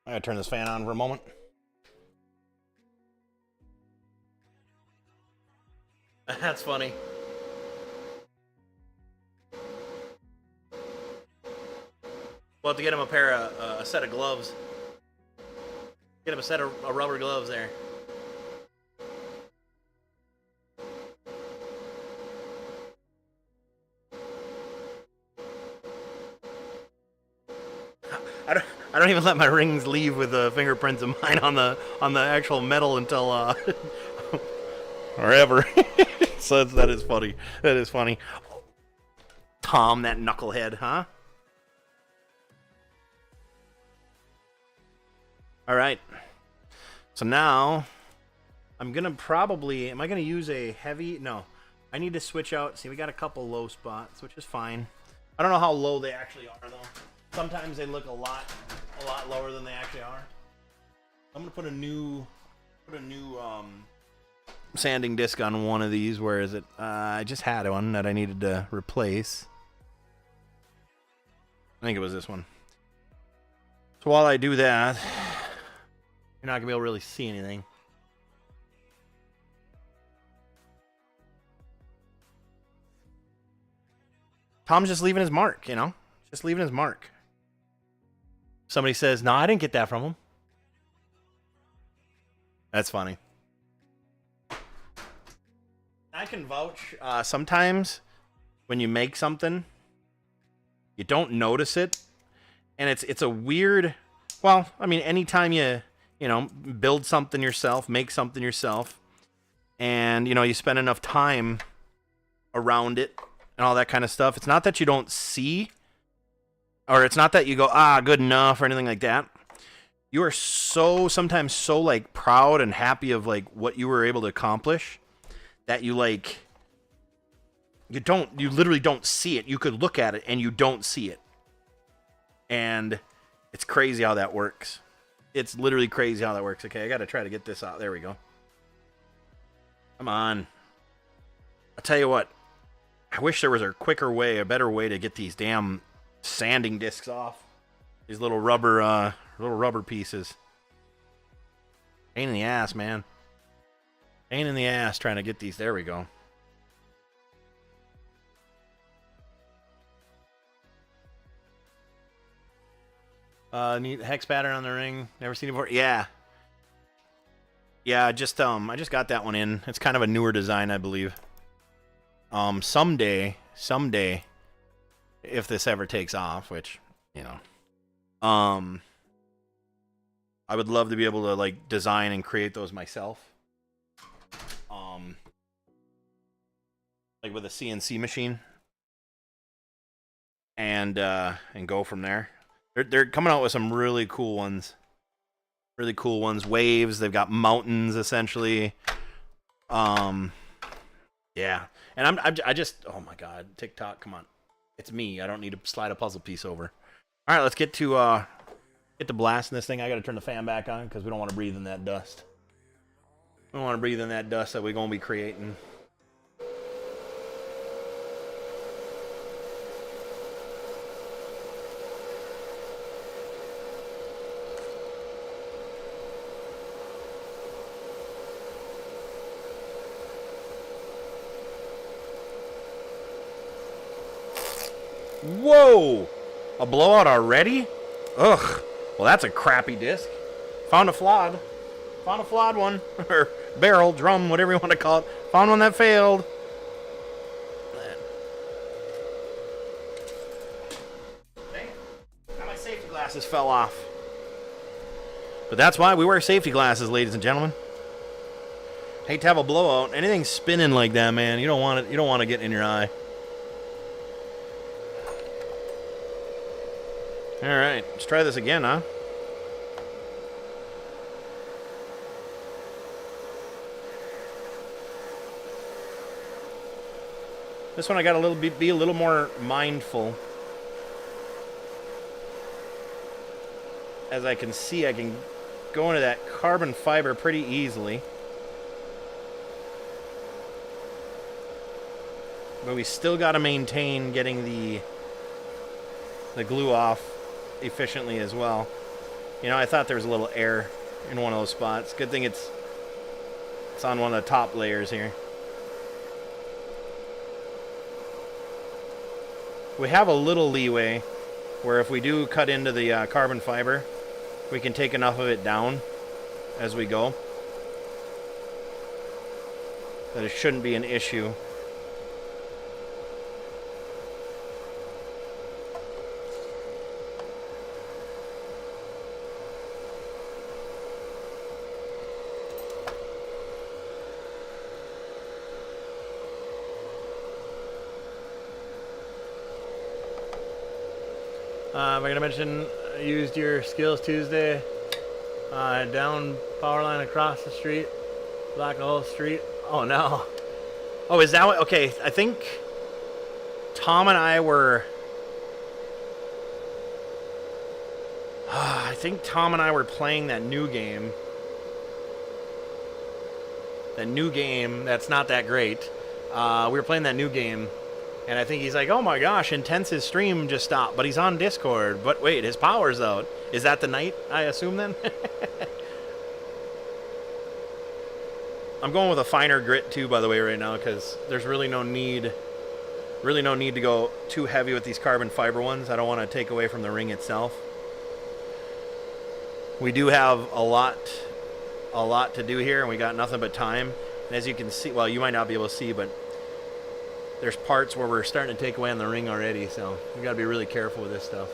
I gotta turn this fan on for a moment. That's funny. We'll have to get him a set of gloves. Get him a set of rubber gloves there. I don't even let my rings leave with the fingerprints of mine on the actual metal until or ever. So that is funny. That is funny. Tom, that knucklehead, huh? All right. So now I'm gonna probably. Am I gonna use a heavy? No. I need to switch out. See, we got a couple low spots, which is fine. I don't know how low they actually are though. Sometimes they look a lot lower than they actually are. I'm gonna put a new sanding disc on one of these. Where is it? I just had one that I needed to replace. I think it was this one. So while I do that, you're not gonna be able to really see anything. Tom's just leaving his mark, you know? Just leaving his mark. Somebody says, no, I didn't get that from him. That's funny. I can vouch, sometimes when you make something, you don't notice it. And it's a weird, well, I mean, anytime you know, build something yourself, make something yourself, and, you know, you spend enough time around it and all that kind of stuff, it's not that you don't see, or it's not that you go, good enough, or anything like that. You are sometimes so, like, proud and happy of, like, what you were able to accomplish that you, like, you literally don't see it. You could look at it and you don't see it. And it's crazy how that works. It's literally crazy how that works. Okay, I got to try to get this out. There we go. Come on. I'll tell you what. I wish there was a quicker way, a better way to get these damn sanding discs off. These little rubber pieces. Pain in the ass, man. Pain in the ass trying to get these. There we go. Neat hex pattern on the ring. Never seen it before. Yeah. Yeah, I just got that one in. It's kind of a newer design, I believe. Someday, if this ever takes off, which, you know, I would love to be able to, like, design and create those myself. Like with a CNC machine, and go from there. They're coming out with some really cool ones. Really cool ones. Waves. They've got mountains, essentially. Yeah. And I just, oh my God, TikTok, come on. It's me. I don't need to slide a puzzle piece over. All right, let's get to blasting this thing. I got to turn the fan back on because we don't want to breathe in that dust. We don't want to breathe in that dust that we're going to be creating. Whoa! A blowout already? Ugh. Well, that's a crappy disc. Found a flawed one. Or barrel, drum, whatever you want to call it. Found one that failed. Dang it. Now my safety glasses fell off. But that's why we wear safety glasses, ladies and gentlemen. Hate to have a blowout. Anything spinning like that, man, you don't want it. You don't want to get in your eye. All right, let's try this again, huh? This one I got to be a little more mindful. As I can see, I can go into that carbon fiber pretty easily. But we still got to maintain getting the glue off efficiently as well. You know, I thought there was a little air in one of those spots. Good thing it's on one of the top layers here. We have a little leeway where if we do cut into the carbon fiber, we can take enough of it down as we go that it shouldn't be an issue. I'm going to mention I used your Skills Tuesday down power line across the street, block the whole street. Oh no. Oh, is that what? Okay, I think Tom and I were. I think Tom and I were playing that new game. That new game that's not that great. We were playing that new game. And I think he's like, oh my gosh, Intense's stream just stopped, but he's on Discord. But wait, his power's out. Is that the night, I assume, then? I'm going with a finer grit, too, by the way, right now, because there's really no need to go too heavy with these carbon fiber ones. I don't want to take away from the ring itself. We do have a lot to do here, and we got nothing but time. And as you can see, well, you might not be able to see, but there's parts where we're starting to take away on the ring already, so we got to be really careful with this stuff.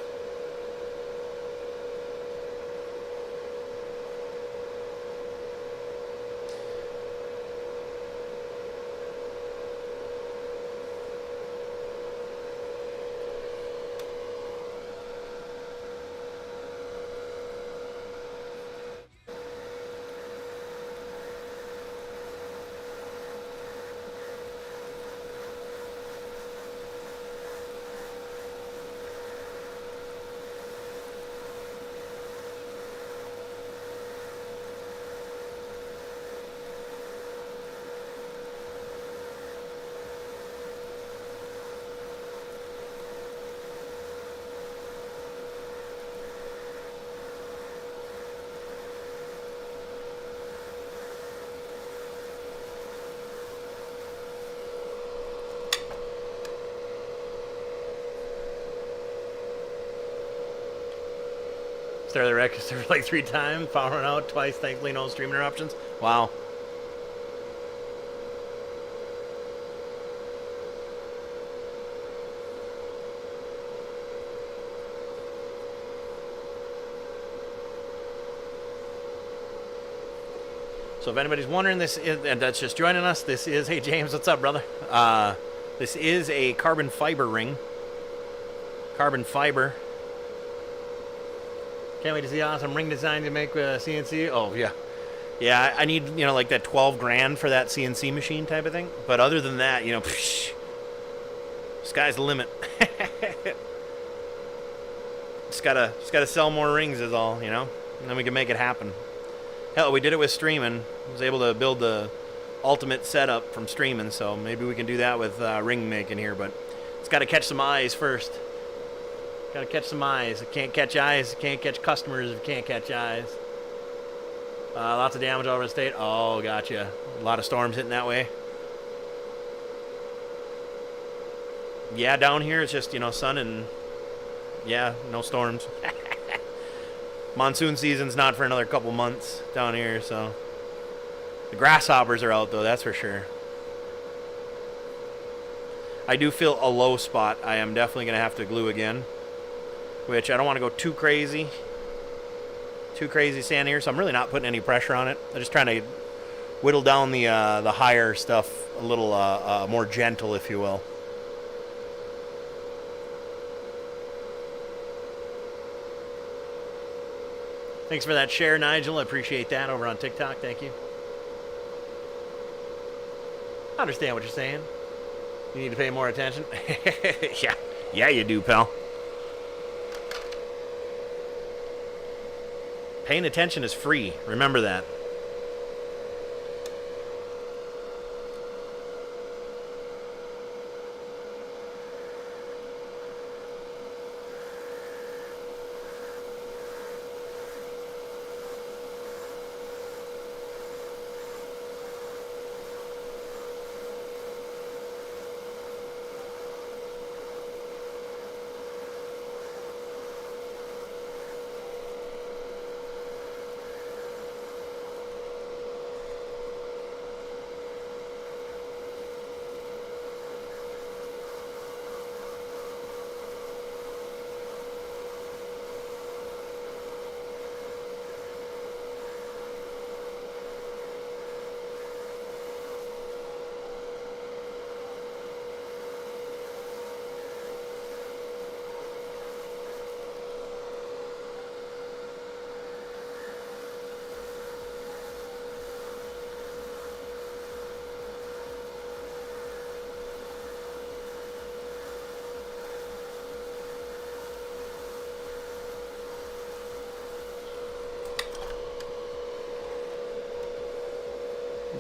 Started the record server like 3 times, powering out twice, thankfully no stream interruptions. Wow. So if anybody's wondering, this is, and that's just joining us, this is, hey James, what's up, brother? This is a carbon fiber ring. Carbon fiber. Can't wait to see awesome ring design to make CNC. Oh, yeah. Yeah, I need, you know, like that 12 grand for that CNC machine type of thing. But other than that, you know, sky's the limit. Just gotta sell more rings is all, you know? And then we can make it happen. Hell, we did it with streaming. I was able to build the ultimate setup from streaming, so maybe we can do that with ring making here. But it's got to catch some eyes first. Gotta catch some eyes. It can't catch eyes. It can't catch customers if it can't catch eyes. Lots of damage all over the state. Oh, gotcha. A lot of storms hitting that way. Yeah, down here it's just, you know, sun and, yeah, no storms. Monsoon season's not for another couple months down here, so. The grasshoppers are out, though, that's for sure. I do feel a low spot. I am definitely going to have to glue again. Which I don't want to go too crazy sand here, so I'm really not putting any pressure on it. I'm just trying to whittle down the higher stuff a little more gentle, if you will. Thanks for that share, Nigel. I appreciate that over on TikTok. Thank you. I understand what you're saying. You need to pay more attention. Yeah, you do, pal. Paying attention is free. Remember that.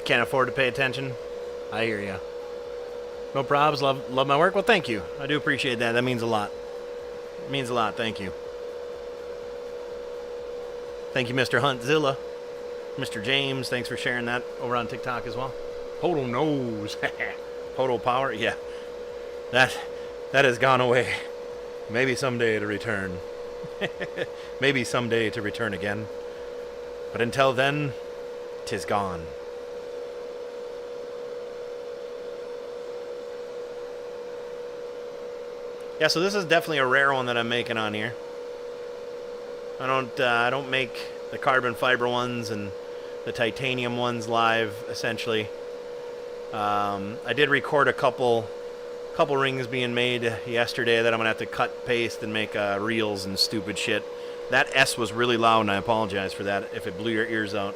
Can't afford to pay attention. I hear you. No probs. Love my work. Well, thank you. I do appreciate that. That means a lot. It means a lot. Thank you. Thank you, Mr. Huntzilla. Mr. James, thanks for sharing that over on TikTok as well. PODO knows. PODO power, yeah. That has gone away. Maybe someday to return. Maybe someday to return again. But until then, 'tis gone. Yeah, so this is definitely a rare one that I'm making on here. I don't make the carbon fiber ones and the titanium ones live, essentially. I did record a couple rings being made yesterday that I'm gonna have to cut, paste, and make reels and stupid shit. That S was really loud, and I apologize for that if it blew your ears out.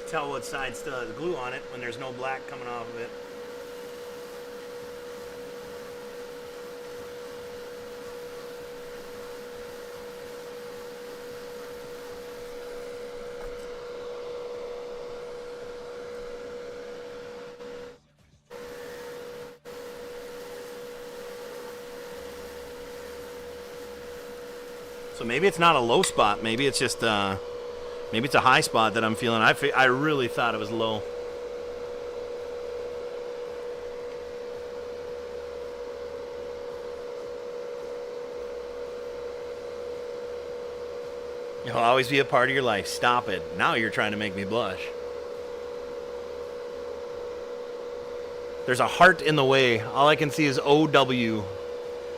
Tell what side still has glue on it when there's no black coming off of it. So maybe it's not a low spot. Maybe it's just maybe it's a high spot that I'm feeling. I really thought it was low. It'll always be a part of your life. Stop it. Now you're trying to make me blush. There's a heart in the way. All I can see is OW.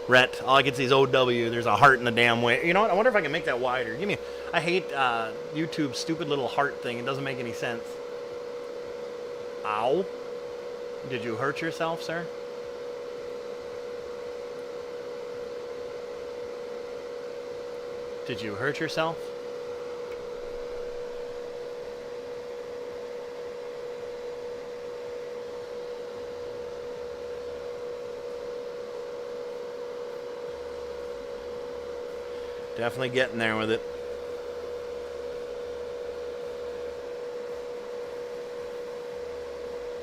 Rhett, all I can see is OW. There's a heart in the damn way. You know what? I wonder if I can make that wider. I hate YouTube's stupid little heart thing. It doesn't make any sense. Ow. Did you hurt yourself, sir? Did you hurt yourself? Definitely getting there with it.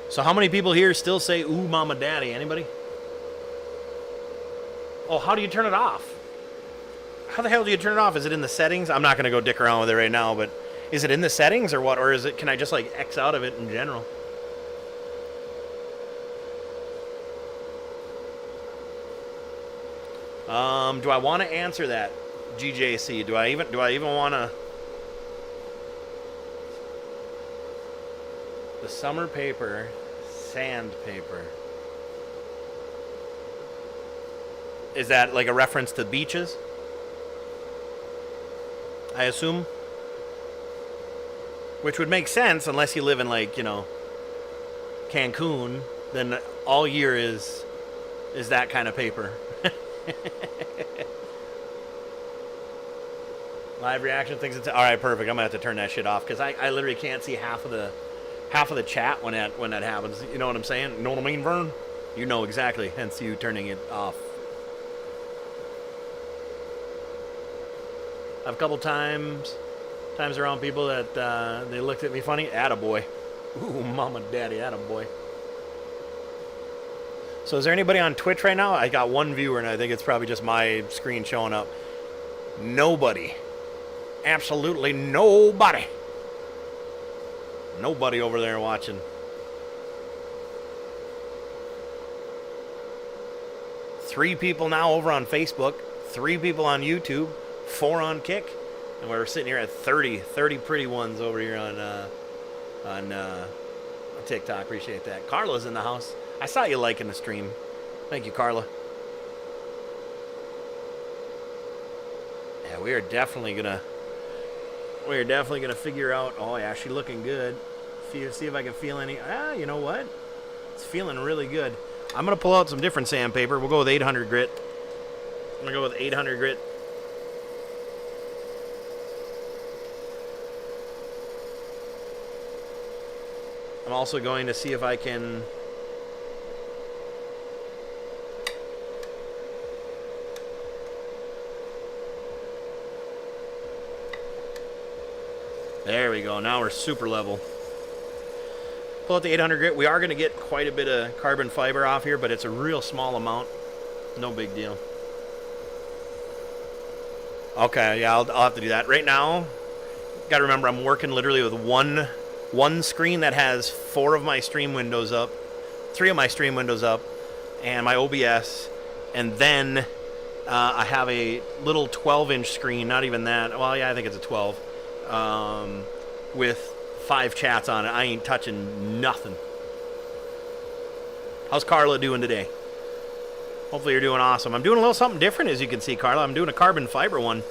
So how many people here still say, ooh, mama, daddy? Anybody? Oh, how do you turn it off? How the hell do you turn it off? Is it in the settings? I'm not going to go dick around with it right now, but is it in the settings or what? Or is it? Can I just like X out of it in general? Do I want to answer that? GJC. Do I even want to? The summer paper, sandpaper. Is that like a reference to beaches? I assume. Which would make sense unless you live in like, Cancun, then all year is that kind of paper. Live reaction thinks it's all right. Perfect. I'm gonna have to turn that shit off because I literally can't see half of the chat when that happens. You know what I'm saying? You know what I mean, Vern? You know exactly. Hence you turning it off. I've a couple times Times around people that they looked at me funny. Attaboy. Ooh, mama, daddy, attaboy. So is there anybody on Twitch right now? I got one viewer, and I think it's probably just my screen showing up. Nobody. Absolutely nobody. Nobody over there watching. Three people now over on Facebook. 3 people on YouTube. 4 on Kick. And we're sitting here at 30 pretty ones over here on TikTok. Appreciate that. Carla's in the house. I saw you liking the stream. Thank you, Carla. Yeah, we are definitely gonna figure out. Oh yeah, she's looking good. See if I can feel any. You know what? It's feeling really good. I'm gonna pull out some different sandpaper. We'll go with 800 grit. I'm gonna go with 800 grit. I'm also going to see if I can there we go. Now we're super level. Pull out the 800 grit. We are going to get quite a bit of carbon fiber off here, but it's a real small amount. No big deal. Okay, yeah, I'll have to do that. Right now, got to remember I'm working literally with one screen that has 4 of my stream windows up, 3 of my stream windows up, and my OBS, and then I have a little 12-inch screen, not even that. Well, yeah, I think it's a 12, with 5 chats on it. I ain't touching nothing. How's Carla doing today? Hopefully you're doing awesome. I'm doing a little something different, as you can see, Carla. I'm doing a carbon fiber one.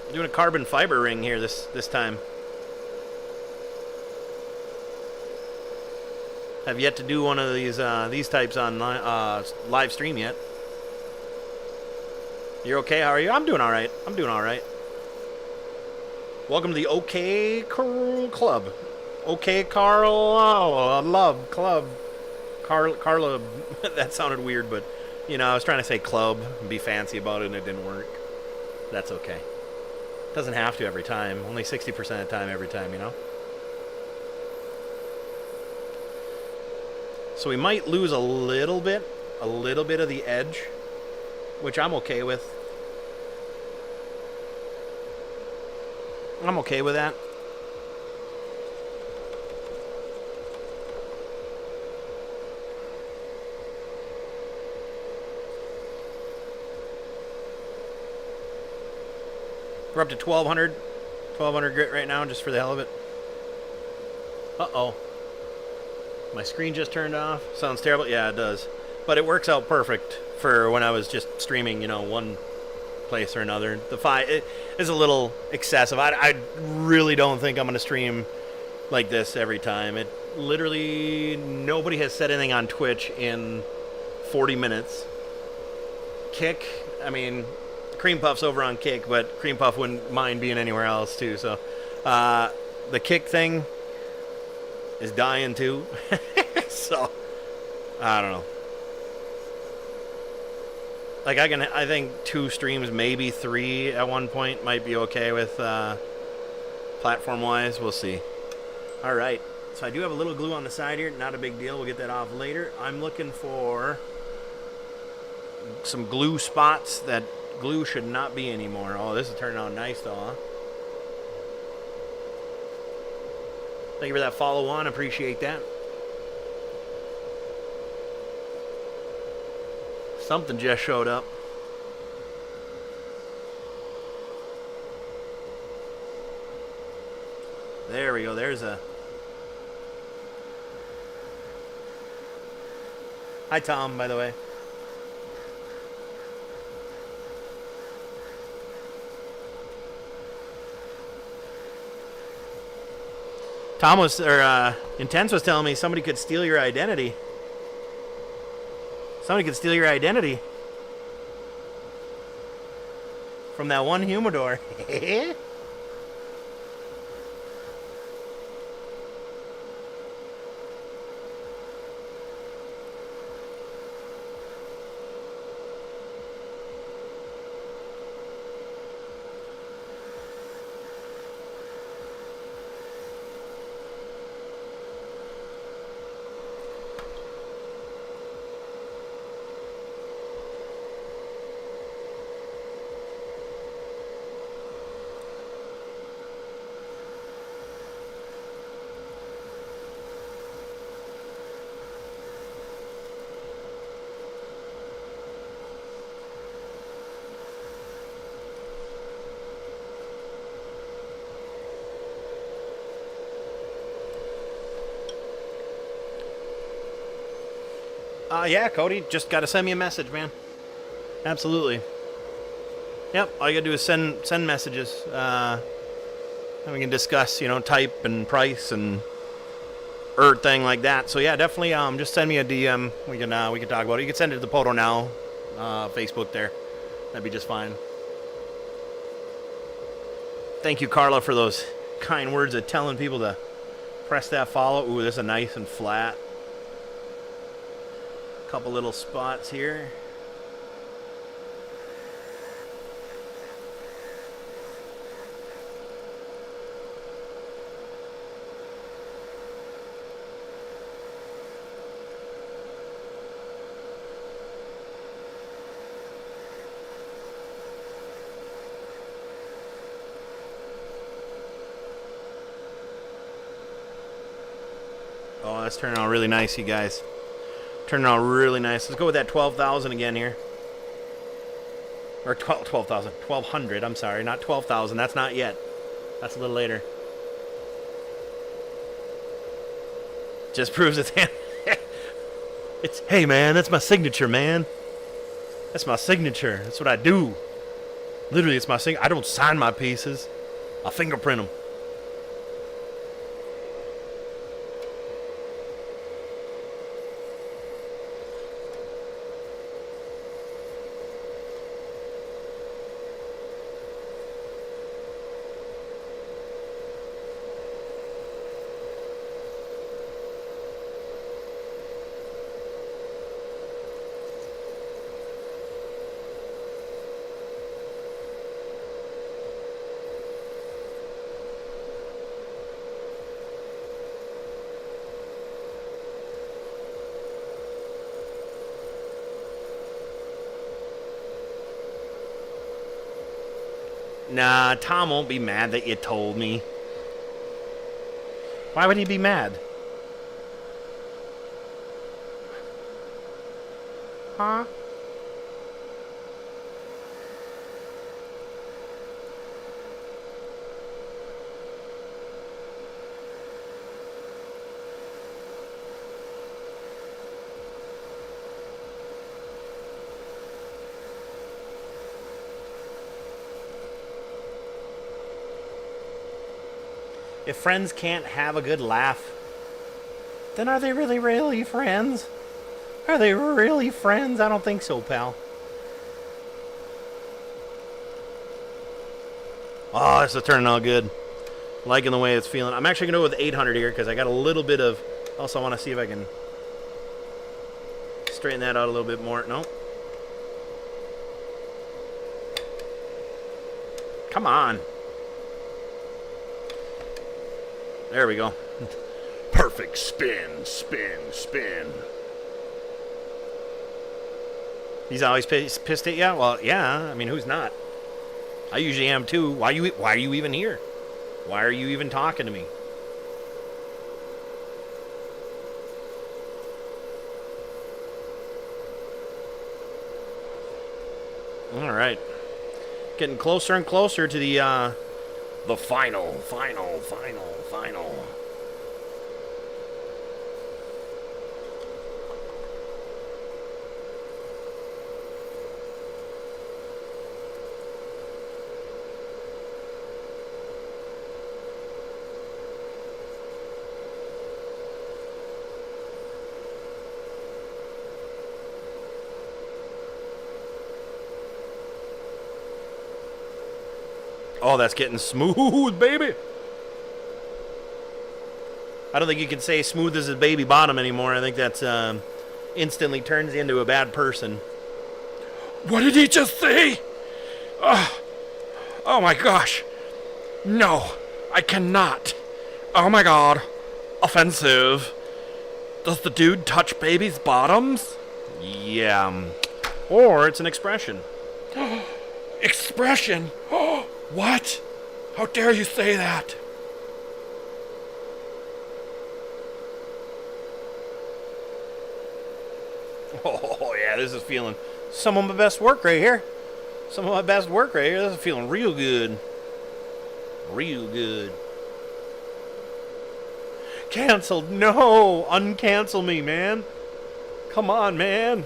I'm doing a carbon fiber ring here this time. Have yet to do one of these types on live stream yet. You're okay? How are you? I'm doing all right. I'm doing all right. Welcome to the OK Club. OK Carl Love Club. Carla, that sounded weird, but, you know, I was trying to say club and be fancy about it, and it didn't work. That's okay. Doesn't have to every time. Only 60% of the time every time, you know? So we might lose a little bit of the edge, which I'm okay with. I'm okay with that. We're up to 1200 grit right now, just for the hell of it. Uh-oh. My screen just turned off. Sounds terrible. Yeah, it does. But it works out perfect for when I was just streaming, you know, one place or another. The 5 is a little excessive. I really don't think I'm going to stream like this every time. It literally, nobody has said anything on Twitch in 40 minutes. Kick, I mean, Cream Puff's over on Kick, but Cream Puff wouldn't mind being anywhere else too. So the Kick thing is dying too. So I don't know. Like I think 2 streams, maybe 3 at one point might be okay with platform wise. We'll see. All right. So I do have a little glue on the side here. Not a big deal. We'll get that off later. I'm looking for some glue spots that glue should not be anymore. Oh, this is turning out nice though, huh? Thank you for that follow on. Appreciate that. Something just showed up. There we go. There's a... Hi, Tom, by the way. Tom was, or Intense was telling me somebody could steal your identity. Somebody could steal your identity from that one humidor. Yeah, Cody, just got to send me a message, man. Absolutely. Yep, all you got to do is send messages. And we can discuss, type and price and thing like that. So yeah, definitely just send me a DM. We can talk about it. You can send it to the PODO Now Facebook there. That'd be just fine. Thank you, Carla, for those kind words of telling people to press that follow. Ooh, this is nice and flat. Couple little spots here. Oh, that's turning out really nice, you guys. Turning out really nice. Let's go with that 12,000 again here. Or 12,000. 1,200, I'm sorry. Not 12,000. That's not yet. That's a little later. Just proves it's... it's, hey, man, that's my signature, man. That's my signature. That's what I do. Literally, it's my signature. I don't sign my pieces. I fingerprint them. Nah, Tom won't be mad that you told me. Why would he be mad? Huh? If friends can't have a good laugh, then are they really, really friends? Are they really friends? I don't think so, pal. Oh, this is turning out good. Liking the way it's feeling. I'm actually going to go with 800 here because I got a little bit of... Also, I want to see if I can straighten that out a little bit more. No. Come on. There we go. Perfect spin, spin, spin. He's always pissed at you? Well, yeah. I mean, who's not? I usually am too. Why are you even here? Why are you even talking to me? All right. Getting closer and closer to the final. Oh, that's getting smooth, baby. I don't think you can say smooth as a baby bottom anymore. I think that's instantly turns you into a bad person. What did he just say? Oh my gosh. No, I cannot. Oh my god. Offensive. Does the dude touch babies' bottoms? Yeah. Or it's an expression. Expression? What? How dare you say that? Oh, yeah, this is feeling some of my best work right here. Some of my best work right here. This is feeling real good. Real good. Canceled. No. Uncancel me, man. Come on, man.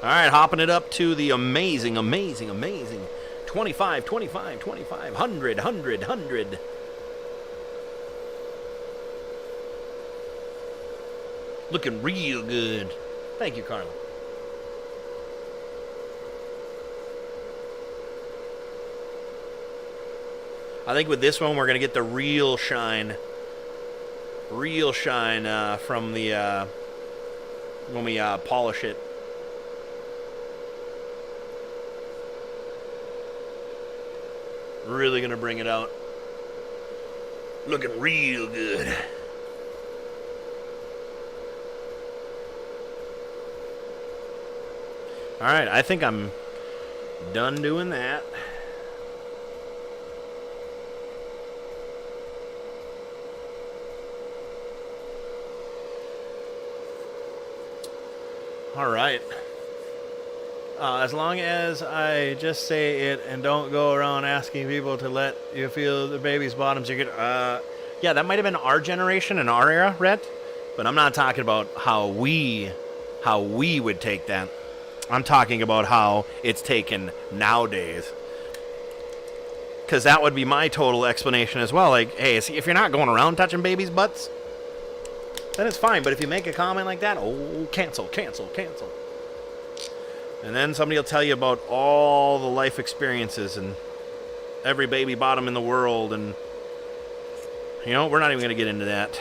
All right, hopping it up to the amazing 25, 25, 25, 100, 100, 100. Looking real good. Thank you, Carla. I think with this one, we're going to get the real shine. Real shine from the when we polish it. Really going to bring it out. Looking real good. All right, I think I'm done doing that. All right. As long as I just say it and don't go around asking people to let you feel the baby's bottoms, you're good. Yeah, that might have been our generation and our era, Rhett. But I'm not talking about how we would take that. I'm talking about how it's taken nowadays. Because that would be my total explanation as well. Like, hey, see, if you're not going around touching babies' butts, then it's fine. But if you make a comment like that, oh, cancel, cancel, cancel. And then somebody will tell you about all the life experiences and every baby bottom in the world. And, you know, we're not even going to get into that.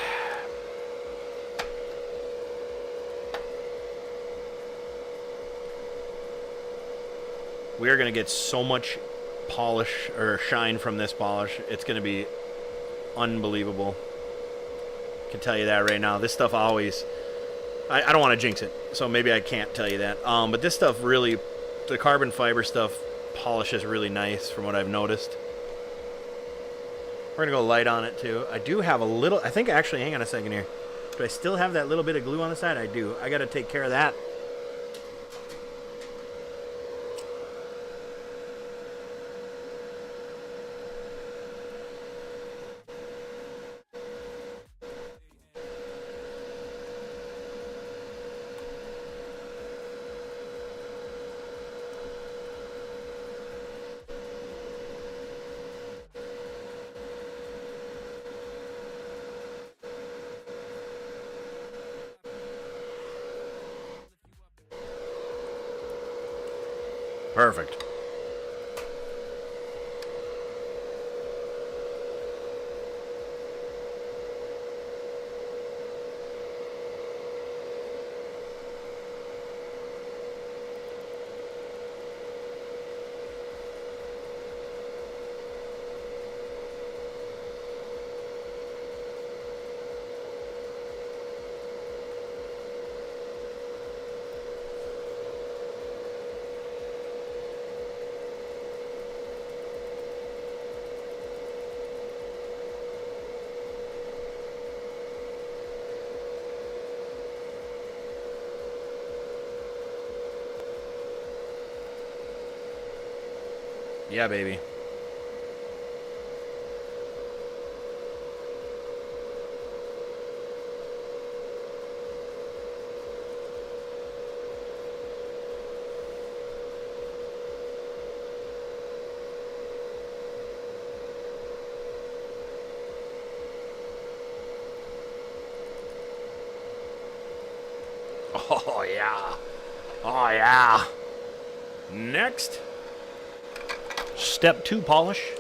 We are going to get so much polish or shine from this polish. It's going to be unbelievable. I can tell you that right now. This stuff always... I don't want to jinx it, so maybe I can't tell you that. But this stuff really... The carbon fiber stuff polishes really nice from what I've noticed. We're going to go light on it, too. I do have a little... I think actually... Hang on a second here. Do I still have that little bit of glue on the side? I do. I got to take care of that. Perfect. Yeah, baby. Oh, yeah. Oh, yeah. Next. Step 2 polish.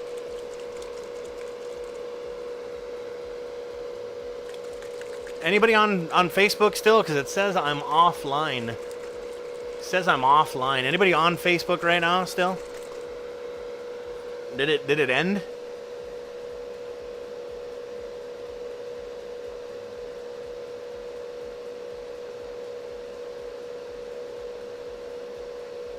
Anybody on Facebook still? Because it says I'm offline. It says I'm offline. Anybody on Facebook right now still? Did it end?